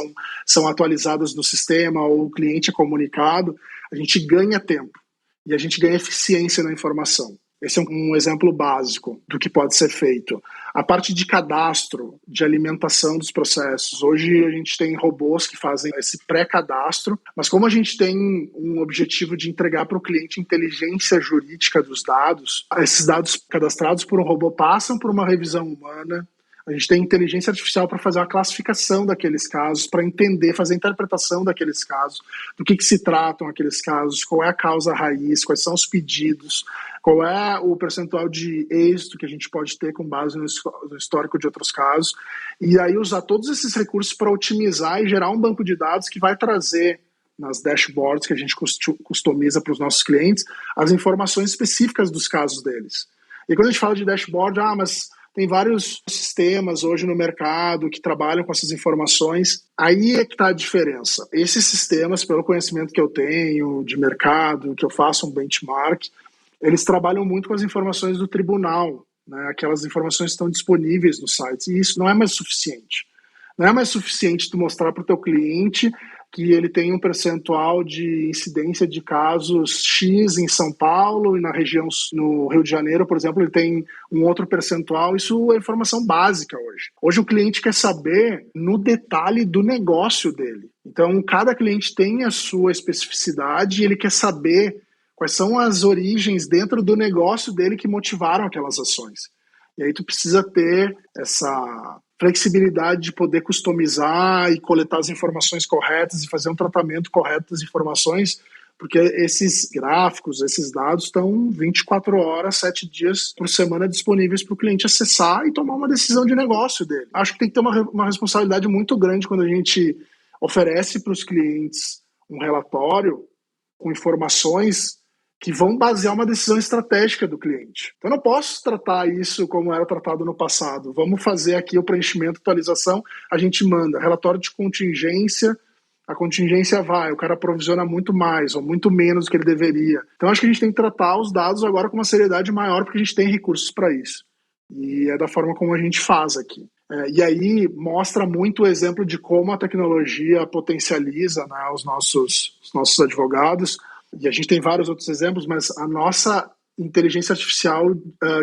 são atualizadas no sistema, ou o cliente é comunicado. A gente ganha tempo e a gente ganha eficiência na informação. Esse é um exemplo básico do que pode ser feito. A parte de cadastro, de alimentação dos processos. Hoje a gente tem robôs que fazem esse pré-cadastro, mas como a gente tem um objetivo de entregar para o cliente inteligência jurídica dos dados, esses dados cadastrados por um robô passam por uma revisão humana. A gente tem inteligência artificial para fazer uma classificação daqueles casos, para entender, fazer a interpretação daqueles casos, do que se tratam aqueles casos, qual é a causa raiz, quais são os pedidos, qual é o percentual de êxito que a gente pode ter com base no histórico de outros casos, e aí usar todos esses recursos para otimizar e gerar um banco de dados que vai trazer nas dashboards que a gente customiza para os nossos clientes as informações específicas dos casos deles. E quando a gente fala de dashboard, mas tem vários sistemas hoje no mercado que trabalham com essas informações. Aí é que está a diferença. Esses sistemas, pelo conhecimento que eu tenho de mercado, que eu faço um benchmark, eles trabalham muito com as informações do tribunal, né? Aquelas informações estão disponíveis nos sites, e isso não é mais suficiente. Não é mais suficiente tu mostrar para o teu cliente que ele tem um percentual de incidência de casos X em São Paulo e na região, no Rio de Janeiro, por exemplo, ele tem um outro percentual. Isso é informação básica hoje. Hoje o cliente quer saber no detalhe do negócio dele. Então, cada cliente tem a sua especificidade e ele quer saber quais são as origens dentro do negócio dele que motivaram aquelas ações. E aí tu precisa ter essa flexibilidade de poder customizar e coletar as informações corretas e fazer um tratamento correto das informações, porque esses gráficos, esses dados estão 24 horas, 7 dias por semana disponíveis para o cliente acessar e tomar uma decisão de negócio dele. Acho que tem que ter uma responsabilidade muito grande quando a gente oferece para os clientes um relatório com informações que vão basear uma decisão estratégica do cliente. Então, eu não posso tratar isso como era tratado no passado. Vamos fazer aqui o preenchimento, atualização, a gente manda relatório de contingência, a contingência vai, o cara provisiona muito mais ou muito menos do que ele deveria. Então, acho que a gente tem que tratar os dados agora com uma seriedade maior, porque a gente tem recursos para isso. E é da forma como a gente faz aqui. E aí mostra muito o exemplo de como a tecnologia potencializa, né, os nossos advogados. E a gente tem vários outros exemplos, mas a nossa inteligência artificial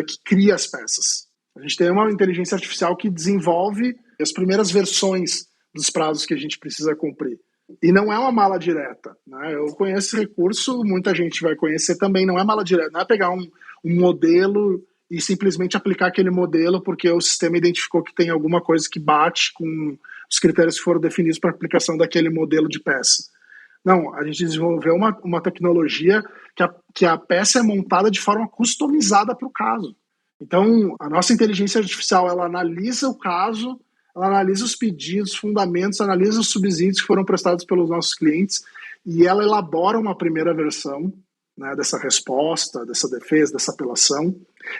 que cria as peças. A gente tem uma inteligência artificial que desenvolve as primeiras versões dos prazos que a gente precisa cumprir. E não é uma mala direta, né? Eu conheço esse recurso, muita gente vai conhecer também, não é mala direta, não é pegar um modelo e simplesmente aplicar aquele modelo porque o sistema identificou que tem alguma coisa que bate com os critérios que foram definidos para a aplicação daquele modelo de peça. Não, a gente desenvolveu uma tecnologia que a peça é montada de forma customizada para o caso. Então, a nossa inteligência artificial, ela analisa o caso, ela analisa os pedidos, fundamentos, analisa os subsídios que foram prestados pelos nossos clientes e ela elabora uma primeira versão, né, dessa resposta, dessa defesa, dessa apelação,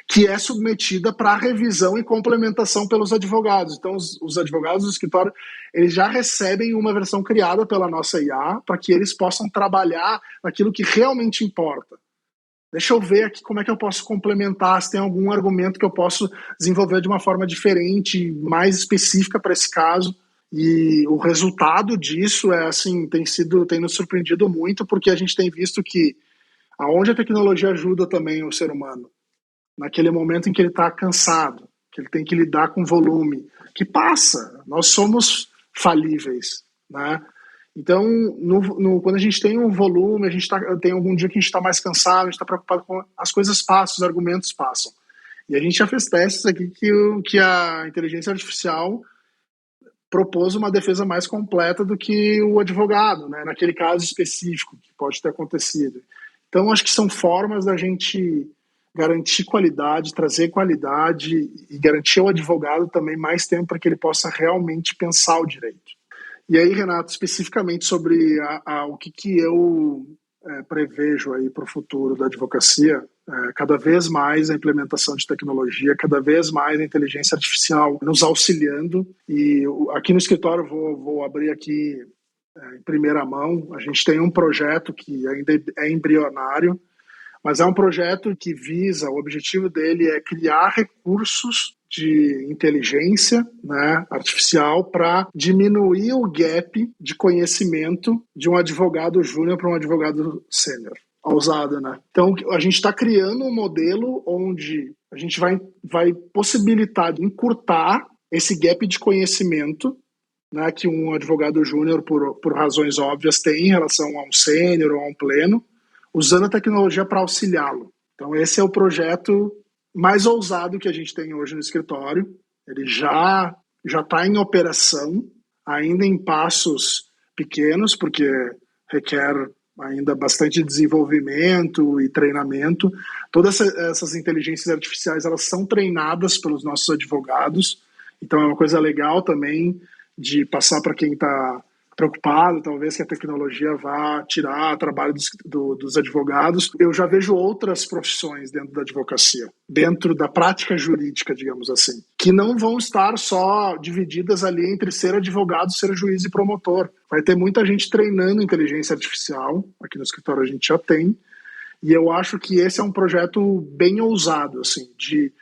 que é submetida para revisão e complementação pelos advogados. Então, os advogados do escritório, eles já recebem uma versão criada pela nossa IA para que eles possam trabalhar naquilo que realmente importa. Deixa eu ver aqui como é que eu posso complementar, se tem algum argumento que eu posso desenvolver de uma forma diferente, mais específica para esse caso. E o resultado disso é assim, tem nos surpreendido muito, porque a gente tem visto que aonde a tecnologia ajuda também o ser humano, naquele momento em que ele está cansado, que ele tem que lidar com volume, que passa, nós somos falíveis, né? Então, quando a gente tem um volume, tem algum dia que a gente está mais cansado, a gente está preocupado com as coisas passam, os argumentos passam. E a gente já fez testes aqui que a inteligência artificial propôs uma defesa mais completa do que o advogado, né? Naquele caso específico que pode ter acontecido. Então, acho que são formas da gente garantir qualidade, trazer qualidade e garantir ao advogado também mais tempo para que ele possa realmente pensar o direito. E aí, Renato, especificamente sobre o que eu prevejo aí para o futuro da advocacia, cada vez mais a implementação de tecnologia, cada vez mais a inteligência artificial nos auxiliando. E aqui no escritório, vou abrir aqui em primeira mão, a gente tem um projeto que ainda é embrionário, mas é um projeto que visa, o objetivo dele é criar recursos de inteligência, né, artificial para diminuir o gap de conhecimento de um advogado júnior para um advogado sênior. Ousado, né? Então, a gente está criando um modelo onde a gente vai possibilitar encurtar esse gap de conhecimento, né, que um advogado júnior, por razões óbvias, tem em relação a um sênior ou a um pleno, usando a tecnologia para auxiliá-lo. Então, esse é o projeto mais ousado que a gente tem hoje no escritório. Ele já está em operação, ainda em passos pequenos, porque requer ainda bastante desenvolvimento e treinamento. Todas essas inteligências artificiais, elas são treinadas pelos nossos advogados, então é uma coisa legal também de passar para quem está preocupado, talvez que a tecnologia vá tirar trabalho dos advogados. Eu já vejo outras profissões dentro da advocacia, dentro da prática jurídica, digamos assim, que não vão estar só divididas ali entre ser advogado, ser juiz e promotor. Vai ter muita gente treinando inteligência artificial, aqui no escritório a gente já tem, e eu acho que esse é um projeto bem ousado, assim, de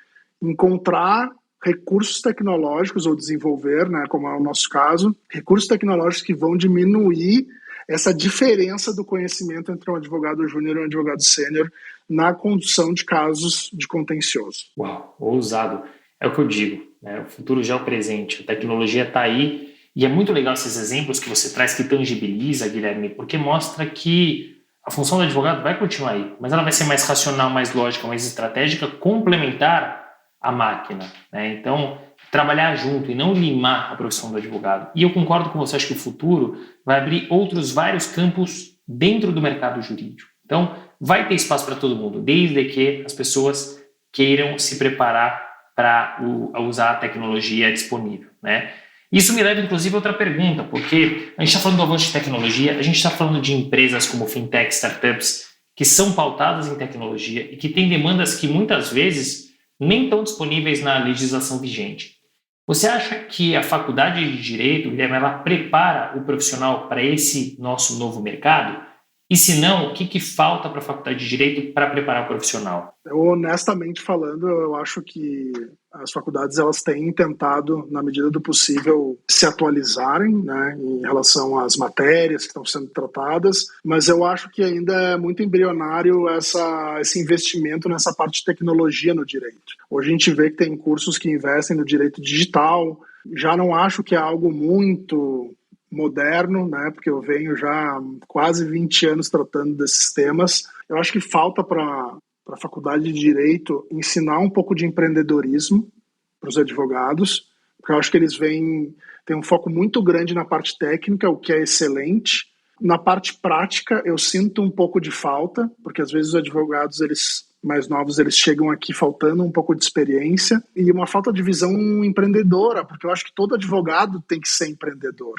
encontrar recursos tecnológicos ou desenvolver, né, como é o nosso caso, recursos tecnológicos que vão diminuir essa diferença do conhecimento entre um advogado júnior e um advogado sênior na condução de casos de contencioso. Uau, ousado. É o que eu digo, né? O futuro já é o presente, a tecnologia está aí e é muito legal esses exemplos que você traz que tangibiliza, Guilherme, porque mostra que a função do advogado vai continuar aí, mas ela vai ser mais racional, mais lógica, mais estratégica, complementar a máquina, né? Então, trabalhar junto e não limar a profissão do advogado. E eu concordo com você, acho que o futuro vai abrir outros vários campos dentro do mercado jurídico. Então, vai ter espaço para todo mundo, desde que as pessoas queiram se preparar para usar a tecnologia disponível, né? Isso me leva, inclusive, a outra pergunta, porque a gente está falando do avanço de tecnologia, a gente está falando de empresas como fintech, startups, que são pautadas em tecnologia e que têm demandas que muitas vezes nem estão disponíveis na legislação vigente. Você acha que a faculdade de Direito, Guilherme, ela prepara o profissional para esse nosso novo mercado? E se não, o que falta para a faculdade de Direito para preparar o profissional? Honestamente falando, eu acho que as faculdades elas têm tentado, na medida do possível, se atualizarem, né, em relação às matérias que estão sendo tratadas, mas eu acho que ainda é muito embrionário esse investimento nessa parte de tecnologia no direito. Hoje a gente vê que tem cursos que investem no direito digital, já não acho que é algo muito moderno, né, porque eu venho já há quase 20 anos tratando desses temas. Eu acho que falta para a faculdade de Direito ensinar um pouco de empreendedorismo para os advogados, porque eu acho que eles têm um foco muito grande na parte técnica, o que é excelente. Na parte prática, eu sinto um pouco de falta, porque às vezes os advogados, mais novos, eles chegam aqui faltando um pouco de experiência e uma falta de visão empreendedora, porque eu acho que todo advogado tem que ser empreendedor.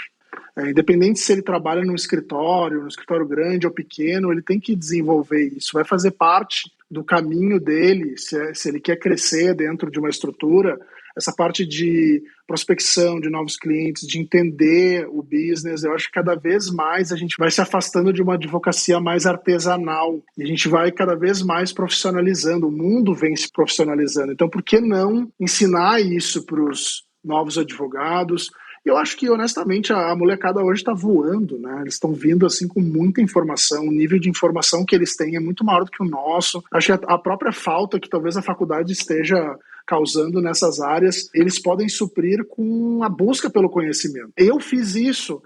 Independente se ele trabalha num escritório grande ou pequeno, ele tem que desenvolver isso. Vai fazer parte do caminho dele, se ele quer crescer dentro de uma estrutura, essa parte de prospecção de novos clientes, de entender o business. Eu acho que cada vez mais a gente vai se afastando de uma advocacia mais artesanal e a gente vai cada vez mais profissionalizando. O mundo vem se profissionalizando. Então, por que não ensinar isso para os novos advogados? Eu acho que, honestamente, a molecada hoje está voando, né? Eles estão vindo assim com muita informação, o nível de informação que eles têm é muito maior do que o nosso. Acho que a própria falta que talvez a faculdade esteja causando nessas áreas, eles podem suprir com a busca pelo conhecimento. Eu fiz isso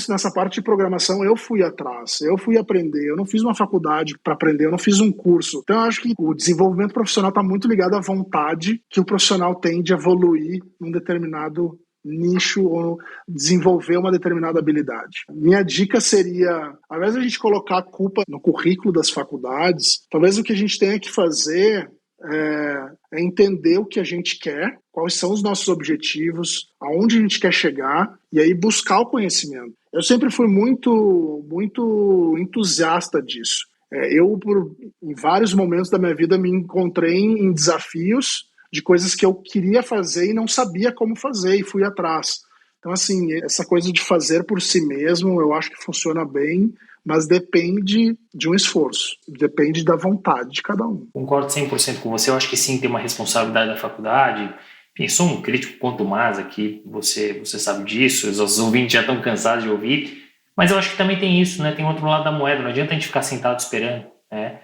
nessa parte de programação, eu fui atrás, eu fui aprender, eu não fiz uma faculdade para aprender, eu não fiz um curso. Então eu acho que o desenvolvimento profissional está muito ligado à vontade que o profissional tem de evoluir num determinado nicho ou desenvolver uma determinada habilidade. Minha dica seria, ao invés de a gente colocar a culpa no currículo das faculdades, talvez o que a gente tenha que fazer é entender o que a gente quer, quais são os nossos objetivos, aonde a gente quer chegar e aí buscar o conhecimento. Eu sempre fui muito, muito entusiasta disso. Em vários momentos da minha vida, me encontrei em desafios de coisas que eu queria fazer e não sabia como fazer e fui atrás. Então, assim, essa coisa de fazer por si mesmo, eu acho que funciona bem, mas depende de um esforço, depende da vontade de cada um. Concordo 100% com você, eu acho que sim, tem uma responsabilidade da faculdade. Enfim, sou um crítico contumaz aqui, você sabe disso, os ouvintes já estão cansados de ouvir, mas eu acho que também tem isso, né? Tem outro lado da moeda, não adianta a gente ficar sentado esperando, né?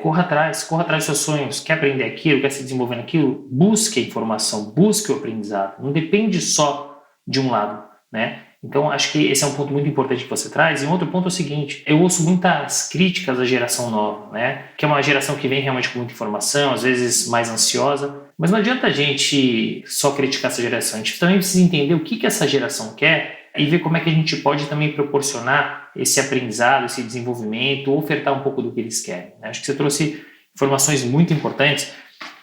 Corra atrás dos seus sonhos, quer aprender aquilo, quer se desenvolver naquilo, busque a informação, busque o aprendizado, não depende só de um lado, né? Então acho que esse é um ponto muito importante que você traz. E um outro ponto é o seguinte, eu ouço muitas críticas à geração nova, né? Que é uma geração que vem realmente com muita informação, às vezes mais ansiosa, mas não adianta a gente só criticar essa geração, a gente também precisa entender o que essa geração quer e ver como é que a gente pode também proporcionar esse aprendizado, esse desenvolvimento, ofertar um pouco do que eles querem. Acho que você trouxe informações muito importantes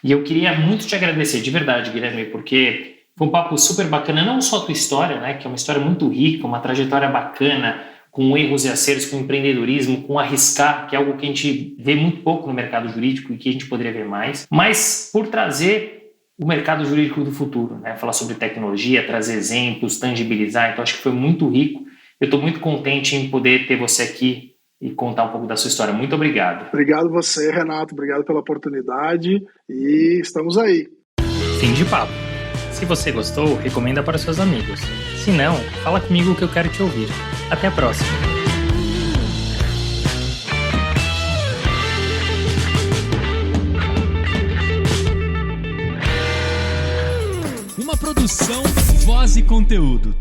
e eu queria muito te agradecer, de verdade, Guilherme, porque foi um papo super bacana, não só a tua história, né, que é uma história muito rica, uma trajetória bacana, com erros e acertos, com empreendedorismo, com arriscar, que é algo que a gente vê muito pouco no mercado jurídico e que a gente poderia ver mais, mas por trazer o mercado jurídico do futuro, né? Falar sobre tecnologia, trazer exemplos, tangibilizar, então acho que foi muito rico. Eu estou muito contente em poder ter você aqui e contar um pouco da sua história. Muito obrigado. Obrigado você, Renato, obrigado pela oportunidade e estamos aí. Fim de papo. Se você gostou, recomenda para seus amigos. Se não, fala comigo que eu quero te ouvir. Até a próxima. Uma produção, voz e conteúdo.